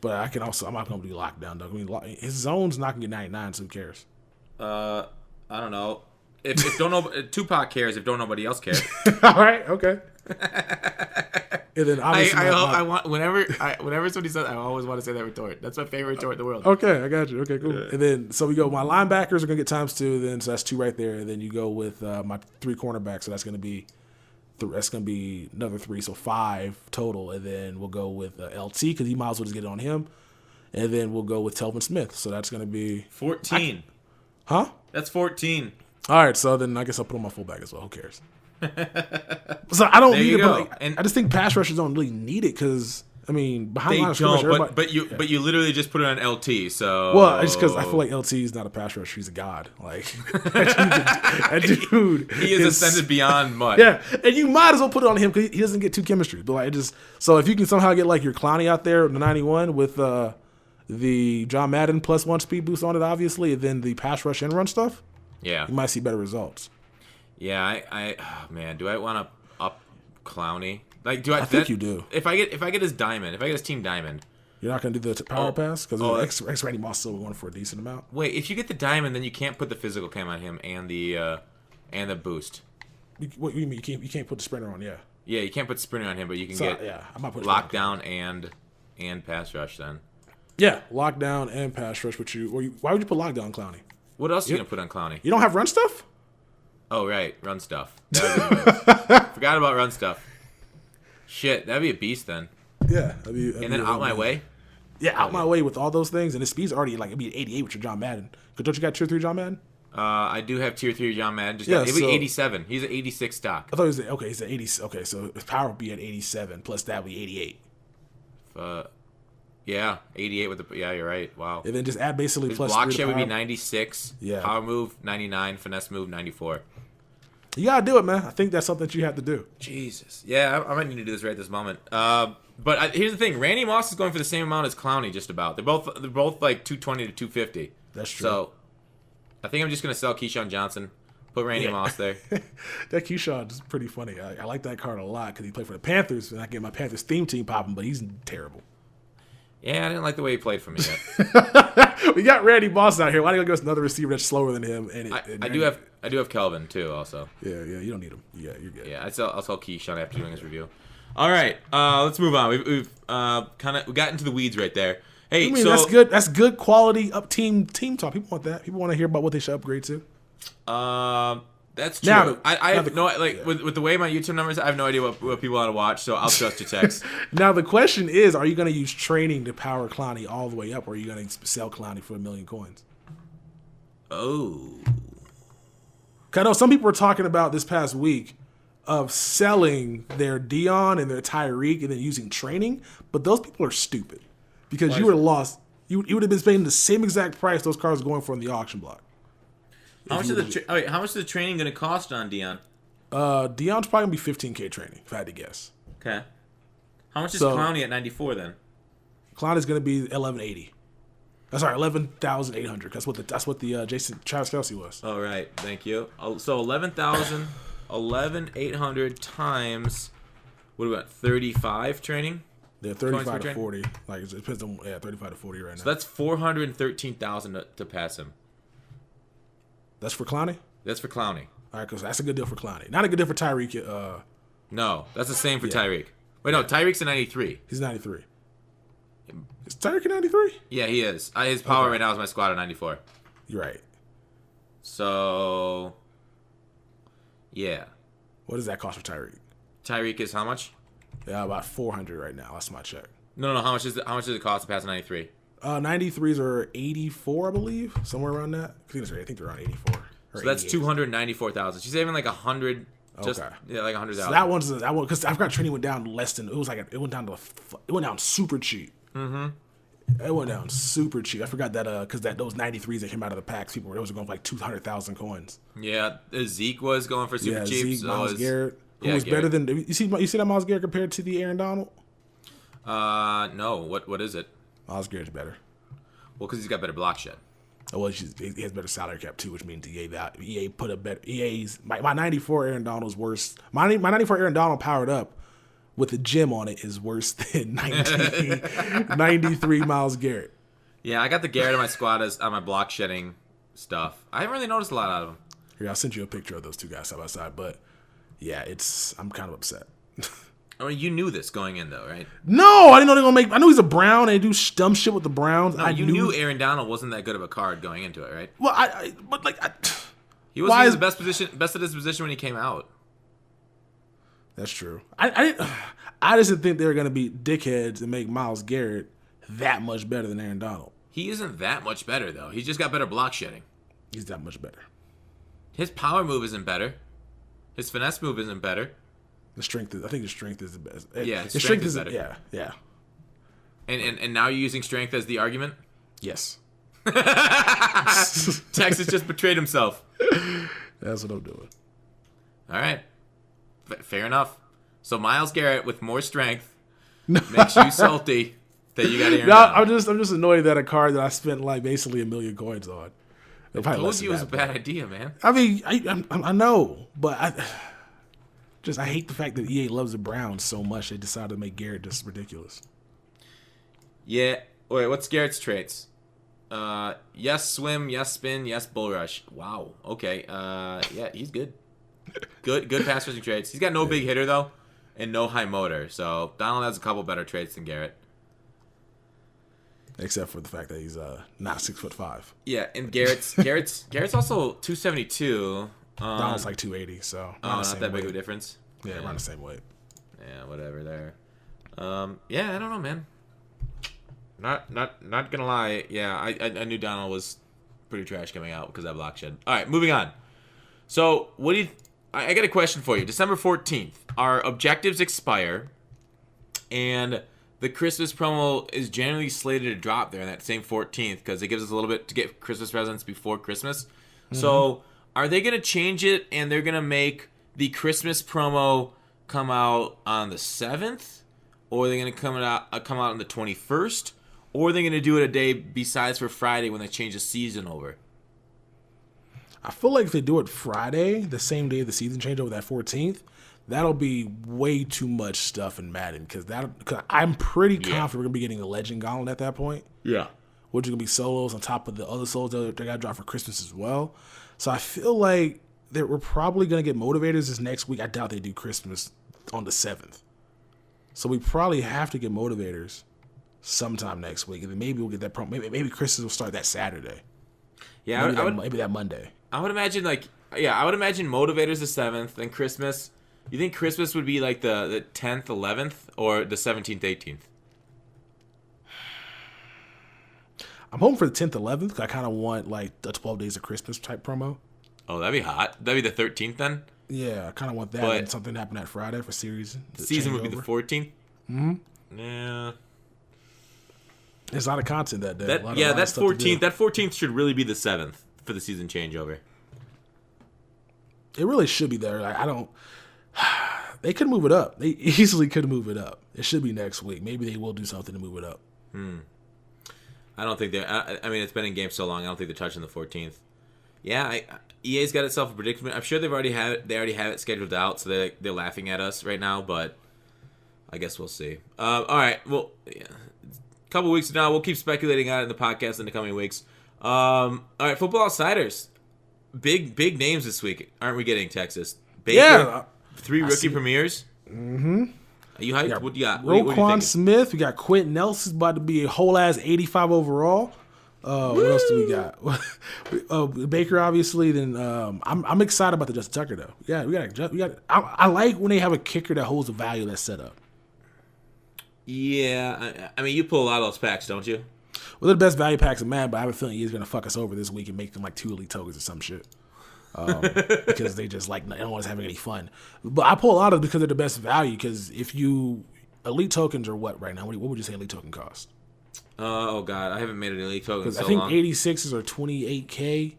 but I'm not gonna be locked down though. I mean, his zone's not gonna get 99, so who cares? I don't know. If don't know, Tupac cares. If don't nobody else cares. All right. Okay. And then I want whenever somebody says, I always want to say that retort. That's my favorite retort in the world. Okay, I got you. Okay, cool. Yeah. And then so we go. My linebackers are gonna get ×2. Then so that's 2 right there. And then you go with my 3 cornerbacks. So that's gonna be another 3. So 5 total. And then we'll go with LT because he might as well just get it on him. And then we'll go with Telvin Smith. So that's gonna be 14. Huh? That's 14. All right. So then I guess I'll put on my fullback as well. Who cares? So I don't need it, but I just think pass rushers don't really need it because I mean behind line of scrimmage, but you literally just put it on LT. So well, it's because I feel like LT is not a pass rusher; he's a god. Like that dude, he is ascended beyond much. Yeah, and you might as well put it on him because he doesn't get 2 chemistry. But like so if you can somehow get like your Clowney out there, the 91 with the John Madden +1 speed boost on it, obviously, and then the pass rush and run stuff, yeah, you might see better results. Yeah, man, do I want to up Clowney? Like, I think you do. If I get his diamond, if I get his team diamond, you're not gonna do the power pass because X Randy Moss still won for a decent amount. Wait, if you get the diamond, then you can't put the physical cam on him and the boost. What you mean? You can't put the sprinter on? Yeah. Yeah, you can't put sprinter on him, but you can get I might put lockdown and pass rush then. Yeah, lockdown and pass rush. Why would you put lockdown on Clowney? What else are you gonna put on Clowney? You don't have run stuff? Oh, right. Run stuff. Forgot about run stuff. Shit, that'd be a beast then. Yeah. And then out my way? Yeah, out my way with all those things. And his speed's already like, it'd be 88 with your John Madden. Because don't you got tier 3 John Madden? I do have tier 3 John Madden. It'd be 87. He's an 86 stock. I thought he's at 80. Okay, so his power would be at 87. Plus that would be 88. Yeah, 88 with the... Yeah, you're right. Wow. And then just add basically his plus block share would be 96. Yeah. Power move, 99. Finesse move, 94. You gotta do it, man. I think that's something that you have to do. Jesus. Yeah, I might need to do this right this moment. But here's the thing: Randy Moss is going for the same amount as Clowney, just about. They're both like 220 to 250. That's true. So, I think I'm just gonna sell Keyshawn Johnson, put Randy Moss there. That Keyshawn is pretty funny. I like that card a lot because he played for the Panthers, and I get my Panthers theme team popping, but he's terrible. Yeah, I didn't like the way he played for me yet. We got Randy Moss out here. Why don't you go with another receiver that's slower than him? I do have Kelvin too, also. Yeah, you don't need him. Yeah, you're good. Yeah, I'll sell Keyshawn after doing his review. All right, let's move on. We've we got into the weeds right there. Hey, so that's good. That's good quality up team talk. People want that. People want to hear about what they should upgrade to. That's true. I have no with the way my YouTube numbers, I have no idea what people want to watch. So I'll trust your text. Now the question is, are you going to use training to power Clowney all the way up, or are you going to sell Clowney for 1 million coins? Oh, I know some people were talking about this past week of selling their Dion and their Tyreek and then using training, but those people are stupid because you would have lost. You would have been paying the same exact price those cars are going for in the auction block. How much is the training going to cost on Dion? Dion's probably going to be 15K training, if I had to guess. Okay. How much is Clowney at 94 then? Clowney's going to be 1180. Sorry, 11,800. That's what the Travis Kelce was. All right, thank you. So 11,800 times what about 35 training? Yeah, 35 to 40. Like it depends on 35 to 40 right now. So that's 413,000 to pass him. That's for Clowney? That's for Clowney. All right, because that's a good deal for Clowney. Not a good deal for Tyreek. No, that's the same for Tyreek. Wait, no, Tyreek's a 93. He's 93. Is Tyreek a 93? Yeah, he is. His power right now is my squad at 94. You're right. So, yeah. What does that cost for Tyreek? Tyreek is how much? Yeah, about 400 right now. That's my check. No. How much does it cost to pass a 93? 93s are 84, I believe, somewhere around that. I think they're around 84. So that's 294,000. She's saving like 100. Just Okay. Yeah, like 100,000. So that one because I forgot training went down less than it went down super cheap. Mm-hmm. It went down super cheap. I forgot that because those 93s that came out of the packs, it was going for like 200,000 coins. Yeah, Zeke was going for super cheap. Zeke, so Myles Garrett, who was Garrett. better than you see that Myles Garrett compared to the Aaron Donald. No. What is it? Myles Garrett's better. Well, because he's got better block shed. Well, he has better salary cap too, which means EA put a better. My 94 Aaron Donald's worse. My 94 Aaron Donald powered up with a gem on it is worse than 93 Myles Garrett. Yeah, I got the Garrett in my squad on my block shedding stuff. I haven't really noticed a lot out of him. Here, I'll send you a picture of those two guys side by side. But yeah, I'm kind of upset. I mean, you knew this going in, though, right? No, I didn't know they're gonna make. I knew he's a Brown. And they do dumb shit with the Browns. No, you knew Aaron Donald wasn't that good of a card going into it, right? Well, he wasn't in the best of his position when he came out. That's true. I just didn't think they were gonna be dickheads and make Myles Garrett that much better than Aaron Donald. He isn't that much better, though. He's just got better block shedding. He's that much better. His power move isn't better. His finesse move isn't better. I think the strength is the best. Yeah, his strength is better. Yeah. And now you're using strength as the argument? Yes. Texas just betrayed himself. That's what I'm doing. All right. Fair enough. So Myles Garrett with more strength makes you salty that you got Aaron Donald. I'm just annoyed that a card that I spent like basically 1 million coins on. I told you it was a bad idea, man. I mean, I know, but I hate the fact that EA loves the Browns so much they decided to make Garrett just ridiculous. Yeah. Wait, what's Garrett's traits? Yes swim, yes spin, yes bull rush. Wow. Okay. Yeah, he's good. Good pass rushing traits. He's got no big hitter though, and no high motor. So Donald has a couple better traits than Garrett. Except for the fact that he's not 6'5". Yeah, and Garrett's also 272. Donald's like 280, so not that big of a difference. Yeah, around the same weight. Yeah, whatever there. Yeah, I don't know, man. Not gonna lie. Yeah, I knew Donald was pretty trash coming out because of that block shed. All right, moving on. So, what do you? I got a question for you. December 14th, our objectives expire, and the Christmas promo is generally slated to drop there on that same 14th because it gives us a little bit to get Christmas presents before Christmas. Mm-hmm. So, are they going to change it and they're going to make the Christmas promo come out on the 7th? Or are they going to come out on the 21st? Or are they going to do it a day besides for Friday when they change the season over? I feel like if they do it Friday, the same day the season change over that 14th, that'll be way too much stuff in Madden because I'm pretty confident we're going to be getting a Legend Gauntlet at that point. Yeah. Which are going to be solos on top of the other solos that they got to drop for Christmas as well. So I feel like that we're probably going to get motivators this next week. I doubt they do Christmas on the 7th. So we probably have to get motivators sometime next week. And then maybe we'll get that promo. Maybe Christmas will start that Saturday. Yeah, maybe that Monday. I would imagine motivators the 7th and Christmas. You think Christmas would be like the 10th, 11th, or the 17th, 18th? I'm hoping for the 10th, 11th because I kind of want like the 12 Days of Christmas type promo. Oh, that'd be hot. That'd be the 13th then? Yeah, I kind of want that. But and something happened that Friday for series. The season would be the 14th? Mm-hmm. Yeah. There's a lot of content that day. That 14th should really be the 7th for the season changeover. It really should be there. They could move it up. They easily could move it up. It should be next week. Maybe they will do something to move it up. I don't think they're. I mean, it's been in game so long. I don't think they're touching the 14th. Yeah, EA's got itself a predicament. I'm sure they already have it scheduled out, so they're laughing at us right now. But I guess we'll see. All right. Well, yeah. A couple weeks from now, we'll keep speculating on it in the podcast in the coming weeks. All right, Football Outsiders. Big names this week, aren't we getting, Texas? Baker, yeah. 3 rookie premieres. Mm-hmm. Are you hyped? What do you got? Roquan Smith. We got Quentin Nelson's about to be a whole ass 85 overall. What else do we got? Baker, obviously. Then I'm excited about the Justin Tucker though. Yeah, we got. I like when they have a kicker that holds the value that's set up. Yeah, I mean, you pull a lot of those packs, don't you? Well, they're the best value packs of Madden, but I have a feeling he's going to fuck us over this week and make them like 2 elite tokens or some shit. Because they just like, no one's having any fun. But I pull a lot of it because they're the best value, because if you, elite tokens are what right now? What would you say elite token cost? Oh, God, I haven't made an elite token in so I think long. 86s are 28K.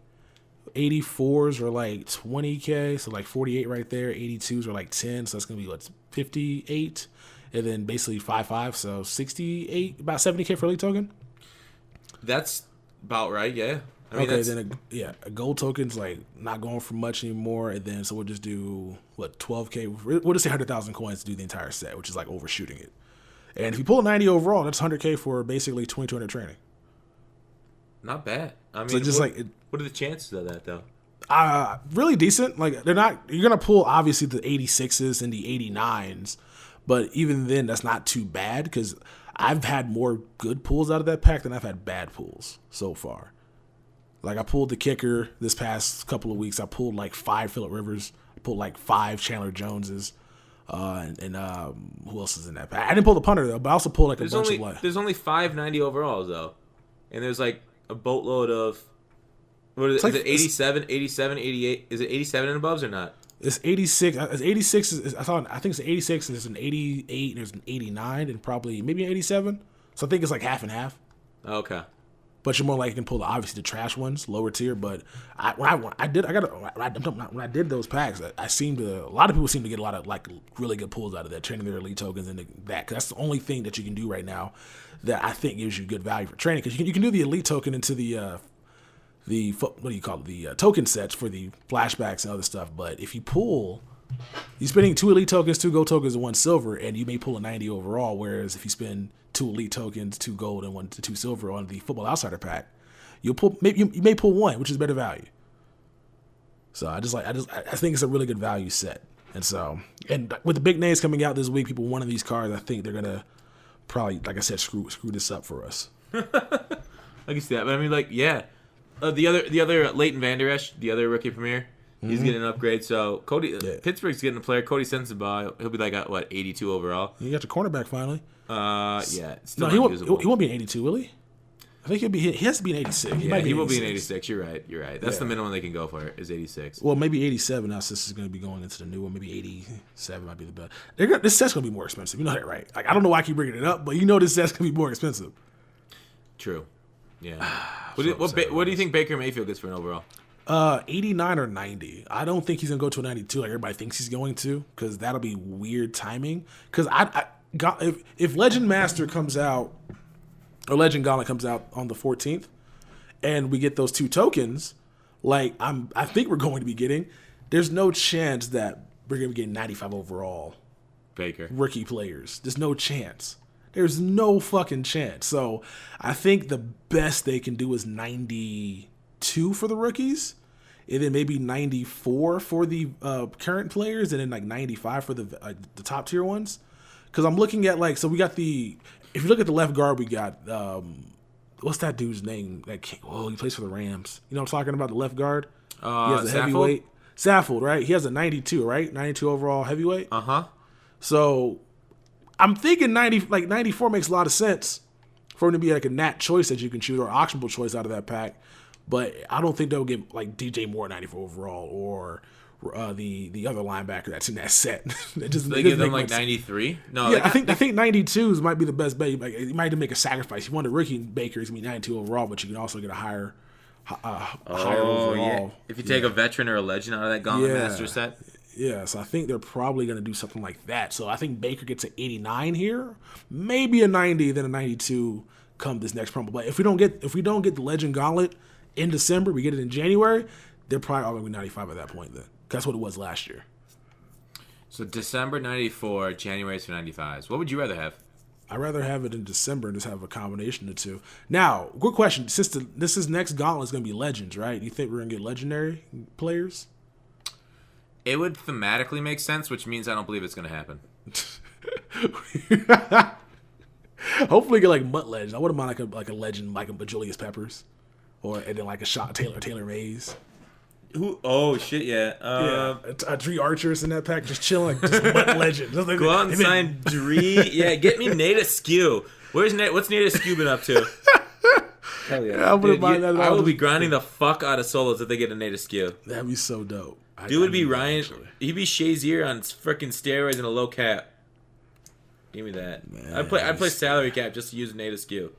84s are like 20K, so like 48 right there. 82s are like 10, so that's going to be what, 58? And then basically 5.5, so 68, about 70K for elite token? That's about right, yeah. I mean, okay, then a gold token's like not going for much anymore, and then so we'll just do what, 12K. We'll just say 100,000 coins to do the entire set, which is like overshooting it. And if you pull a 90 overall, that's 100K for basically 2200 training. Not bad. I mean, so just what are the chances of that though? Really decent. Like they're not. You're gonna pull obviously the 86s and the 89s, but even then, that's not too bad because I've had more good pulls out of that pack than I've had bad pulls so far. Like I pulled the kicker this past couple of weeks. I pulled like 5 Phillip Rivers. I pulled like 5 Chandler Joneses. And who else is in that pack? I didn't pull the punter though, but I also pulled like a bunch of like. There's only 590 overalls though, and there's like a boatload of. What is, like, is it 87, 88? Is it 87 and above or not? It's 86. It's 86. I think it's an 86 and there's an 88 and there's an 89 and probably maybe an 87. So I think it's like half and half. Okay. But you're more likely to pull obviously the trash ones, lower tier. But when I did those packs, a lot of people seem to get a lot of like really good pulls out of that, training their elite tokens and that. Cause that's the only thing that you can do right now that I think gives you good value for training. Because you can do the elite token into the what do you call it? The token sets for the flashbacks and other stuff. But if you pull, you're spending 2 elite tokens, 2 gold tokens, and 1 silver, and you may pull a 90 overall. Whereas if you spend 2 elite tokens, 2 gold, and 2 silver on the Football Outsider pack, you may pull 1, which is better value. So I think it's a really good value set. And with the big names coming out this week, people wanting these cards, I think they're gonna probably, like I said, screw this up for us. I can see that, but I mean, like, yeah. The other Leighton Vander Esch, the other rookie premier, he's getting an upgrade. So Pittsburgh's getting a player. Cody Sensabaugh, he'll be like at what, 82 overall. You got your cornerback finally. Yeah. Still no, he won't be an 82, will he? I think he has to be an 86. He will be an 86. You're right. That's the minimum they can go for is 86. Well, maybe 87 now since it's going to be going into the new one. Maybe 87 might be the best. This set's going to be more expensive. You know that, right? Like I don't know why I keep bringing it up, but you know this set's going to be more expensive. True. Yeah. What do you think Baker Mayfield gets for an overall? 89 or 90. I don't think he's gonna go to a 92 like everybody thinks he's going to, because that'll be weird timing. Because if Legend Master comes out or Legend Gauntlet comes out on the 14th, and we get those 2 tokens, like I think we're going to be getting. There's no chance that we're gonna be getting 95 overall Baker rookie players. There's no chance. There's no fucking chance. So I think the best they can do is 92 for the rookies, and then maybe 94 for the current players, and then like 95 for the top tier ones. Because I'm looking at so we got if you look at the left guard, we got what's that dude's name? He plays for the Rams. You know what I'm talking about? The left guard. He has a heavyweight. Saffold, right? He has a 92, right? 92 overall heavyweight. So I'm thinking 94 makes a lot of sense for him to be like a nat choice that you can choose or auctionable choice out of that pack. But I don't think they'll give like DJ Moore 94 overall or the other linebacker that's in that set. They give them like 93? No, yeah, I think 92s might be the best bet. Like, you might have to make a sacrifice. You want a rookie Baker, it's gonna be 92 overall, but you can also get a higher overall. Yeah. If you take a veteran or a legend out of that Gauntlet Master set. Yeah, so I think they're probably going to do something like that. So I think Baker gets an 89 here, maybe a 90, then a 92 come this next promo. But if we don't get the Legend Gauntlet in December, we get it in January, they're probably all going to be 95 at that point then. That's what it was last year. So December 94, January to 95s. What would you rather have? I'd rather have it in December and just have a combination of 2. Now, good question. Since this next Gauntlet is going to be Legends, right? You think we're going to get legendary players? It would thematically make sense, which means I don't believe it's going to happen. Hopefully, get like Mutt Legend. I wouldn't mind like a legend, like a Julius Peppers, and then like a shot Taylor Mays. Who? Oh shit! Yeah. Dree Archer's in that pack, just chilling, just what legend. Just Go out and sign Dree. Yeah, get me Nate Askew. What's Nate Askew been up to? Hell yeah! I will be grinding the fuck out of solos if they get a Nate Askew. That'd be so dope. Dude would be Ryan. He'd be Shazier on freaking steroids and a low cap. Give me that. Man, I'd play salary cap just to use Nate Askew.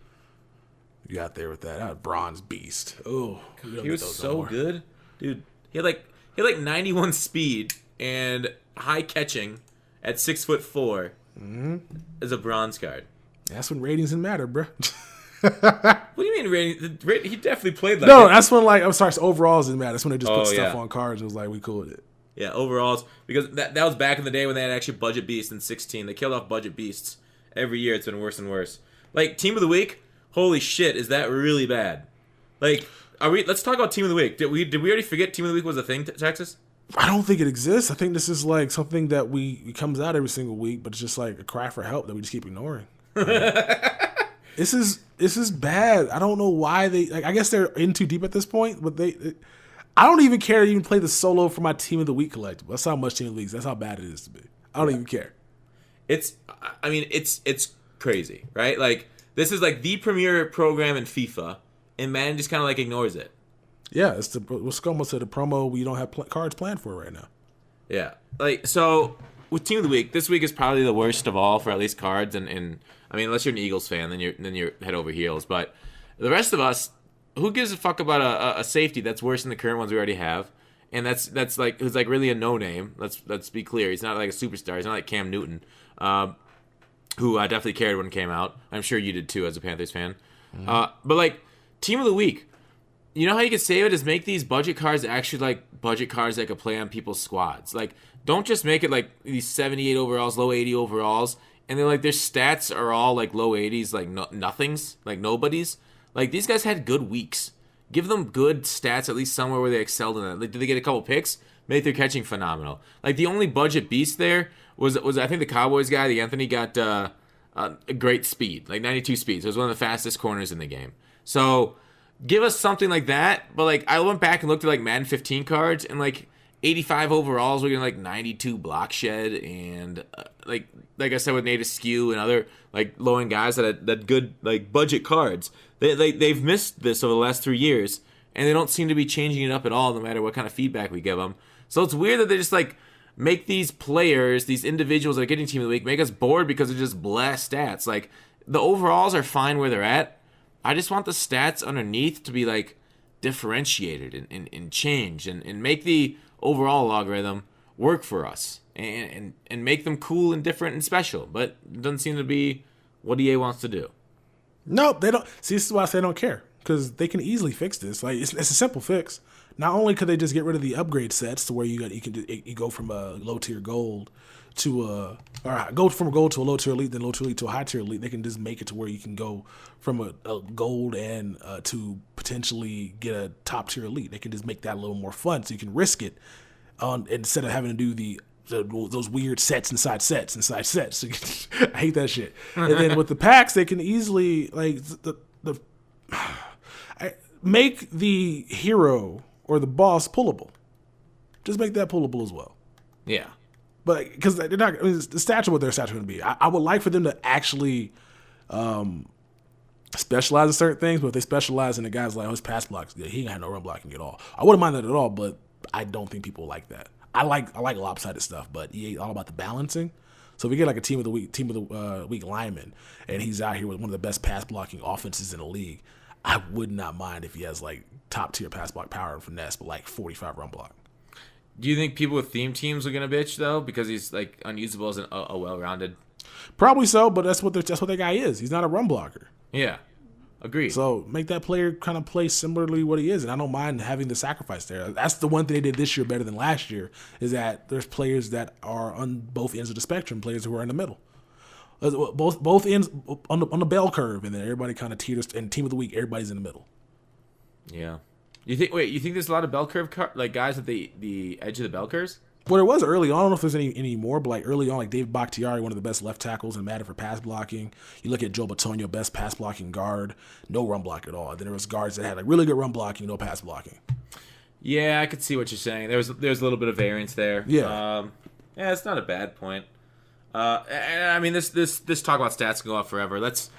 You got there with that bronze beast. Oh, he was so good, dude. He had like 91 speed and high catching at 6'4" as a bronze card. That's when ratings didn't matter, bro. What do you mean ratings? He definitely played like no. That's when I'm sorry, overalls didn't matter. That's when they just put stuff on cards and it was like we cool with it. Yeah, overalls, because that was back in the day when they had actually budget beasts in 16. They killed off budget beasts every year. It's been worse and worse. Like team of the week. Holy shit, is that really bad? Like, let's talk about team of the week. Did we already forget team of the week was a thing, Texas? I don't think it exists. I think this is like something that it comes out every single week, but it's just like a cry for help that we just keep ignoring. This is bad. I don't know why I guess they're in too deep at this point, but I don't even care to even play the solo for my team of the week collectible. That's how much team of the week is. That's how bad it is to be. I don't even care. It's crazy, right? Like, this is like the premier program in FIFA, and Madden just kind of like ignores it. Yeah, it's almost the promo we don't have cards planned for right now. Yeah, like so with team of the week, this week is probably the worst of all for at least cards, and I mean unless you're an Eagles fan, then you're head over heels. But the rest of us, who gives a fuck about a safety that's worse than the current ones we already have, and that's like who's like really a no name. Let's be clear, he's not like a superstar. He's not like Cam Newton. Who I definitely cared when it came out. I'm sure you did too as a Panthers fan. But like, team of the week, you know how you could save it is make these budget cards actually like budget cards that could play on people's squads. Like, don't just make it like these 78 overalls, low 80 overalls, and then like their stats are all like low 80s, like nothings, like nobodies. Like, these guys had good weeks. Give them good stats, at least somewhere where they excelled in it. Like, did they get a couple picks? Make their catching phenomenal. Like, the only budget beast there was I think the Cowboys guy, the Anthony, got a great speed, like 92 speed. So it was one of the fastest corners in the game. So give us something like that. But like, I went back and looked at like Madden 15 cards, and like 85 overalls, we're getting like 92 block shed, and like I said with Nate Askew and other like low end guys that good like budget cards. They've missed this over the last 3 years, and they don't seem to be changing it up at all, no matter what kind of feedback we give them. So it's weird that they just like make these players, these individuals that are getting team of the week, make us bored because they're just blast stats. Like, the overalls are fine where they're at. I just want the stats underneath to be like differentiated and changed and make the overall logarithm work for us and make them cool and different and special. But it doesn't seem to be what EA wants to do. Nope, they don't. See, this is why I say I don't care, because they can easily fix this. Like, it's a simple fix. Not only could they just get rid of the upgrade sets to where you go from a low tier gold to go from a gold to a low tier elite, then low tier elite to a high tier elite. They can just make it to where you can go from a gold and to potentially get a top tier elite. They can just make that a little more fun, so you can risk it instead of having to do those weird sets inside sets. I hate that shit. And then with the packs, they can easily like make the hero or the boss pullable. Just make that pullable as well. Yeah. But because they're not, I mean, the stats are what their stats are going to be. I would like for them to actually specialize in certain things, but if they specialize in the guys like, his pass blocks, he ain't had no run blocking at all. I wouldn't mind that at all, but I don't think people like that. I like lopsided stuff, but EA all about the balancing. So if we get like a team of the week lineman, and he's out here with one of the best pass blocking offenses in the league, I would not mind if he has like top tier pass block power and finesse, but like 45 run block. Do you think people with theme teams are gonna bitch though because he's like unusable as a well-rounded? Probably so, but that's what that guy is. He's not a run blocker. Yeah, agreed. So make that player kind of play similarly what he is, and I don't mind having the sacrifice there. That's the one thing they did this year better than last year, is that there's players that are on both ends of the spectrum, players who are in the middle. Both ends on the bell curve, and then everybody kind of teeters. And team of the week, everybody's in the middle. Yeah. You think there's a lot of bell curve like guys at the edge of the bell curves? Well, there was early on. I don't know if there's any more, but like early on, like David Bakhtiari, one of the best left tackles in Madden for pass blocking. You look at Joe Batonio, best pass blocking guard, no run block at all. And then there was guards that had like really good run blocking, no pass blocking. Yeah, I could see what you're saying. There's a little bit of variance there. Yeah. Yeah, it's not a bad point. And I mean, this talk about stats can go on forever. Let's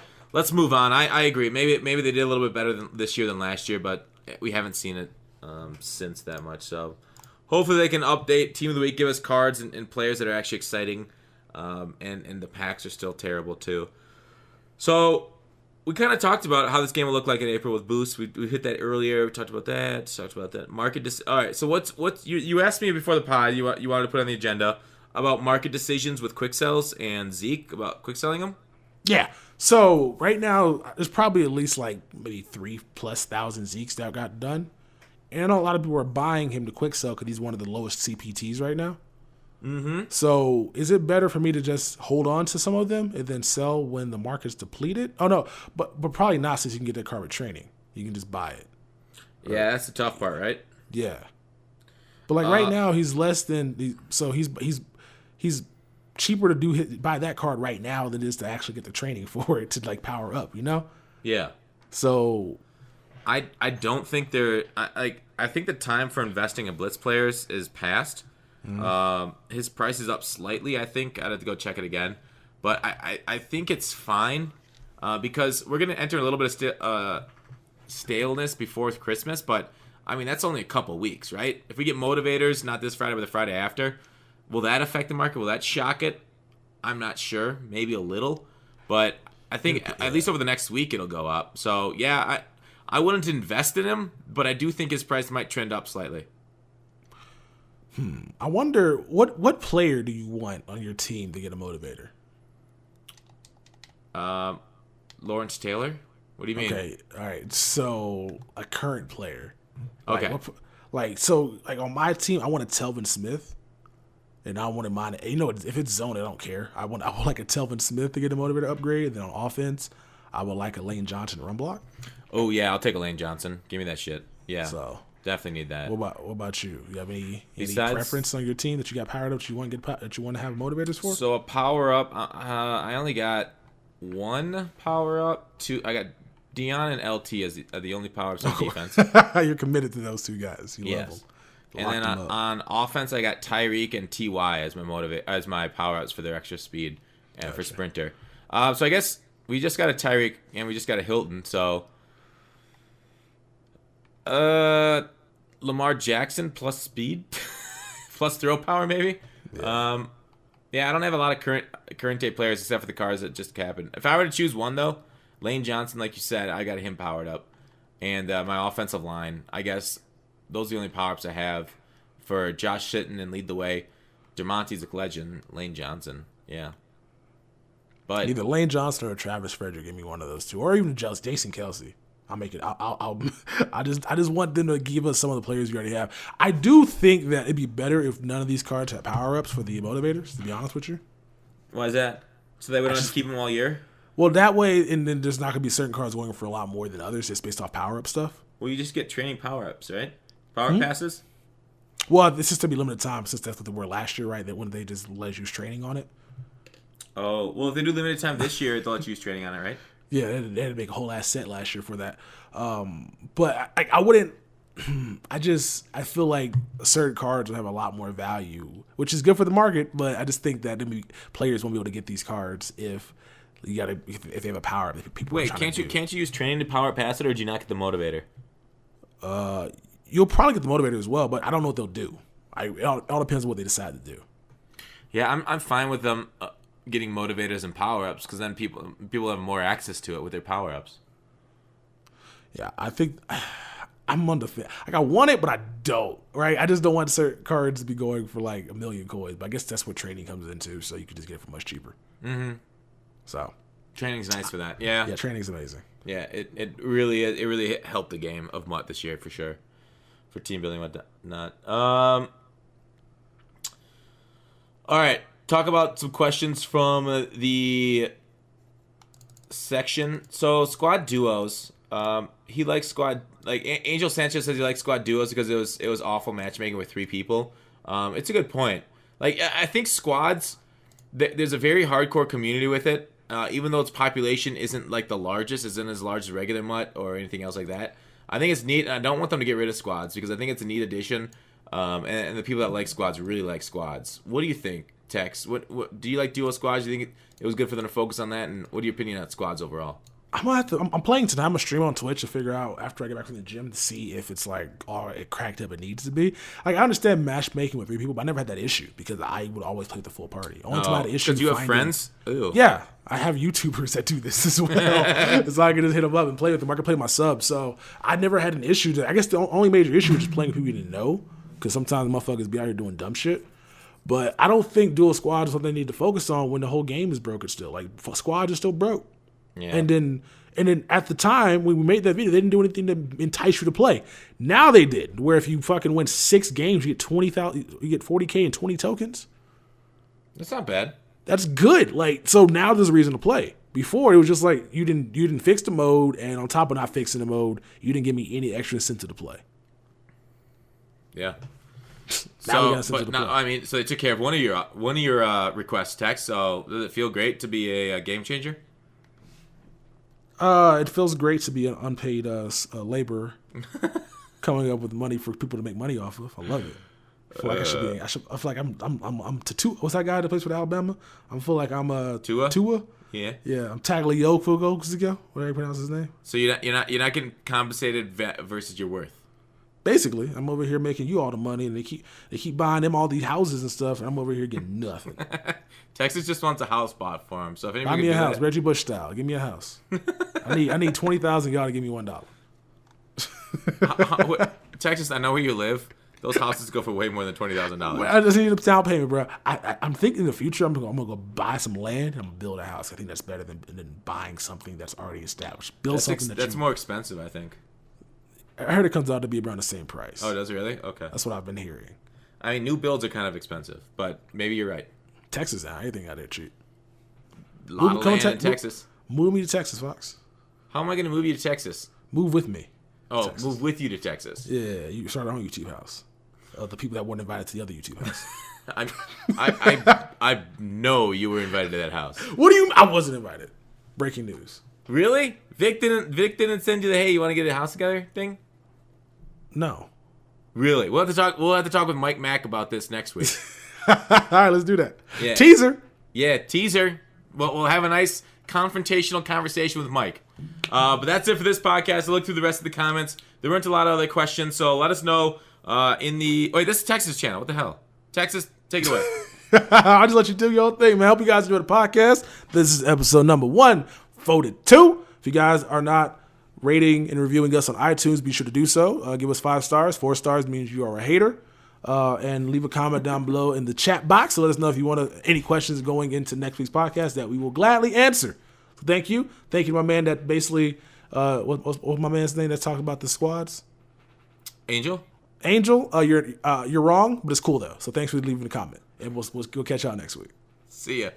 move on. I agree. Maybe they did a little bit better this year than last year, but we haven't seen it since that much. So hopefully they can update Team of the Week, give us cards and players that are actually exciting. And the packs are still terrible too. So we kind of talked about how this game will look like in April with boosts. We hit that earlier. We talked about that. All right. So what's you asked me before the pod? You wanted to put on the agenda about market decisions with quick sells and Zeke about quick selling them. Yeah. So right now there's probably at least like maybe 3,000+ Zekes that got done, and I know a lot of people are buying him to quick sell because he's one of the lowest CPTs right now. Mm-hmm. So is it better for me to just hold on to some of them and then sell when the market's depleted? Oh no, but probably not, since you can get that card with training. You can just buy it. Yeah, that's the tough part, right? Yeah. But like right now he's less than, so he's cheaper to buy that card right now than it is to actually get the training for it to like power up, you know? Yeah. So I don't think I think the time for investing in Blitz players is past. His price is up slightly, I think. I'd have to go check it again. But I think it's fine because we're going to enter a little bit of staleness before Christmas. But, I mean, that's only a couple weeks, right? If we get motivators, not this Friday, but the Friday after, will that affect the market? Will that shock it? I'm not sure. Maybe a little. But I think at least over the next week it'll go up. So, yeah, I wouldn't invest in him, but I do think his price might trend up slightly. I wonder what player do you want on your team to get a motivator? Lawrence Taylor? What do you mean? Okay, all right. So a current player. Okay. Like on my team, I want a Telvin Smith, and I wouldn't mind it. You know, if it's zone, I don't care. I want like a Telvin Smith to get a motivator upgrade. And then on offense, I would like a Lane Johnson run block. Oh yeah, I'll take a Lane Johnson. Give me that shit. Yeah. So definitely need that. What about you? You have any preference on your team that you got powered up that you want to have motivators for? So a power up, I only got one power up. I got Dion and LT as the only power ups on defense. You're committed to those two guys. You love them. And then on offense, I got Tyreek and TY as my power ups for their extra speed and for sprinter. So I guess we just got a Tyreek and we just got a Hilton. So Lamar Jackson plus speed plus throw power maybe. I don't have a lot of current day players except for the cars that just happened. If I were to choose one though, Lane Johnson, like you said, I got him powered up, and my offensive line, I guess those are the only power ups I have for Josh Sitton and lead the way. Dermonti's a legend. Lane Johnson, yeah. But either Lane Johnson or Travis Frederick, give me one of those two, or even Jason Kelsey. I'll make it. I just want them to give us some of the players we already have. I do think that it'd be better if none of these cards had power ups for the motivators. To be honest with you, why is that? So they would just keep them all year. Well, that way, and then there's not gonna be certain cards going for a lot more than others, just based off power up stuff. Well, you just get training power ups, right? Power passes. Well, this is to be limited time since that's what they were last year, right? That when they just let you use training on it. Oh well, if they do limited time this year, they'll let you use training on it, right? Yeah, they had to make a whole ass set last year for that. But I wouldn't. I feel like certain cards will have a lot more value, which is good for the market. But I just think that players won't be able to get these cards if they have a power up. Wait, can't you use training to power pass it, or do you not get the motivator? You'll probably get the motivator as well, but I don't know what they'll do. It all depends on what they decide to do. Yeah, I'm fine with them getting motivators and power ups because then people have more access to it with their power ups. Yeah, I think I'm on the fence. Like I want it, but I don't. Right? I just don't want certain cards to be going for like 1 million coins. But I guess that's what training comes into, so you can just get it for much cheaper. Mm-hmm. So training's nice for that. Yeah. Yeah, training's amazing. Yeah, it really helped the game of MUT this year for sure, for team building and whatnot. All right, talk about some questions from the section. So squad duos. He likes squad. Like Angel Sanchez says, he likes squad duos because it was awful matchmaking with 3 people. It's a good point. Like I think squads, there's a very hardcore community with it. Even though its population isn't like the largest, isn't as large as regular MUT or anything else like that. I think it's neat. I don't want them to get rid of squads because I think it's a neat addition. And the people that like squads really like squads. What do you think, Tex? What do you like duo squads? Do you think it was good for them to focus on that? And what are your opinion on squads overall? I'm playing tonight. I'm gonna stream on Twitch to figure out after I get back from the gym to see if it's like it cracked up it needs to be. Like I understand matchmaking with 3 people, but I never had that issue because I would always play with the full party. Only time I had an issue. Because you have friends? Ew. Yeah, I have YouTubers that do this as well. So I can just hit them up and play with them. I can play my subs. So I never had an issue. I guess the only major issue is just playing with people you didn't know because sometimes motherfuckers be out here doing dumb shit. But I don't think dual squads is something they need to focus on when the whole game is broken still. Like squads are still broke. Yeah. And then at the time when we made that video, they didn't do anything to entice you to play. Now they did, where if you fucking win 6 games, you get 20,000, you get 40K and 20 tokens. That's not bad. That's good. Like so now there's a reason to play. Before it was just like you didn't fix the mode, and on top of not fixing the mode, you didn't give me any extra incentive to play. Yeah. So they took care of one of your requests, Tex. So does it feel great to be a game changer? It feels great to be an unpaid laborer coming up with money for people to make money off of. I love it. I feel like I feel like I'm Tua. What's that guy that plays for Alabama? I feel like I'm Tua. Yeah. Yeah. I'm Tagliafico. Whatever you pronounce his name. So you're not getting compensated versus your worth. Basically, I'm over here making you all the money, and they keep buying them all these houses and stuff, and I'm over here getting nothing. Texas just wants a house bought for him. So if buy me a house, Reggie Bush style. Give me a house. I need 20,000 y'all to give me $1. Texas, I know where you live. Those houses go for way more than $20,000. I just need a down payment, bro. I'm thinking in the future I'm gonna go buy some land and I'm gonna build a house. I think that's better than buying something that's already established. That's more expensive, I think. I heard it comes out to be around the same price. Oh, does it really? Okay. That's what I've been hearing. I mean, new builds are kind of expensive, but maybe you're right. Texas now, anything out there cheap. A lot of land in Texas. Move me to Texas, Fox. How am I going to move you to Texas? Move with me. Oh, Texas. Move with you to Texas. Yeah, you start our own YouTube house. The people that weren't invited to the other YouTube house. I know you were invited to that house. What do you mean? I wasn't invited. Breaking news. Really? Vic didn't send you the hey, you want to get a house together thing? No. Really? We'll have to talk with Mike Mack about this next week. All right, let's do that. Yeah. Teaser. Yeah, teaser. Well, we'll have a nice confrontational conversation with Mike. But that's it for this podcast. I looked through the rest of the comments. There weren't a lot of other questions, so let us know wait, this is Texas channel. What the hell? Texas, take it away. I'll just let you do your own thing, man. I hope you guys enjoy the podcast. This is episode number 142. If you guys are not rating and reviewing us on iTunes, be sure to do so. Give us 5 stars. 4 stars means you are a hater. And leave a comment down below in the chat box to let us know if you want any questions going into next week's podcast that we will gladly answer. So thank you. Thank you to my man that basically, what was my man's name that talked about the squads? Angel, you're wrong, but it's cool though. So thanks for leaving a comment. And we'll catch y'all next week. See ya.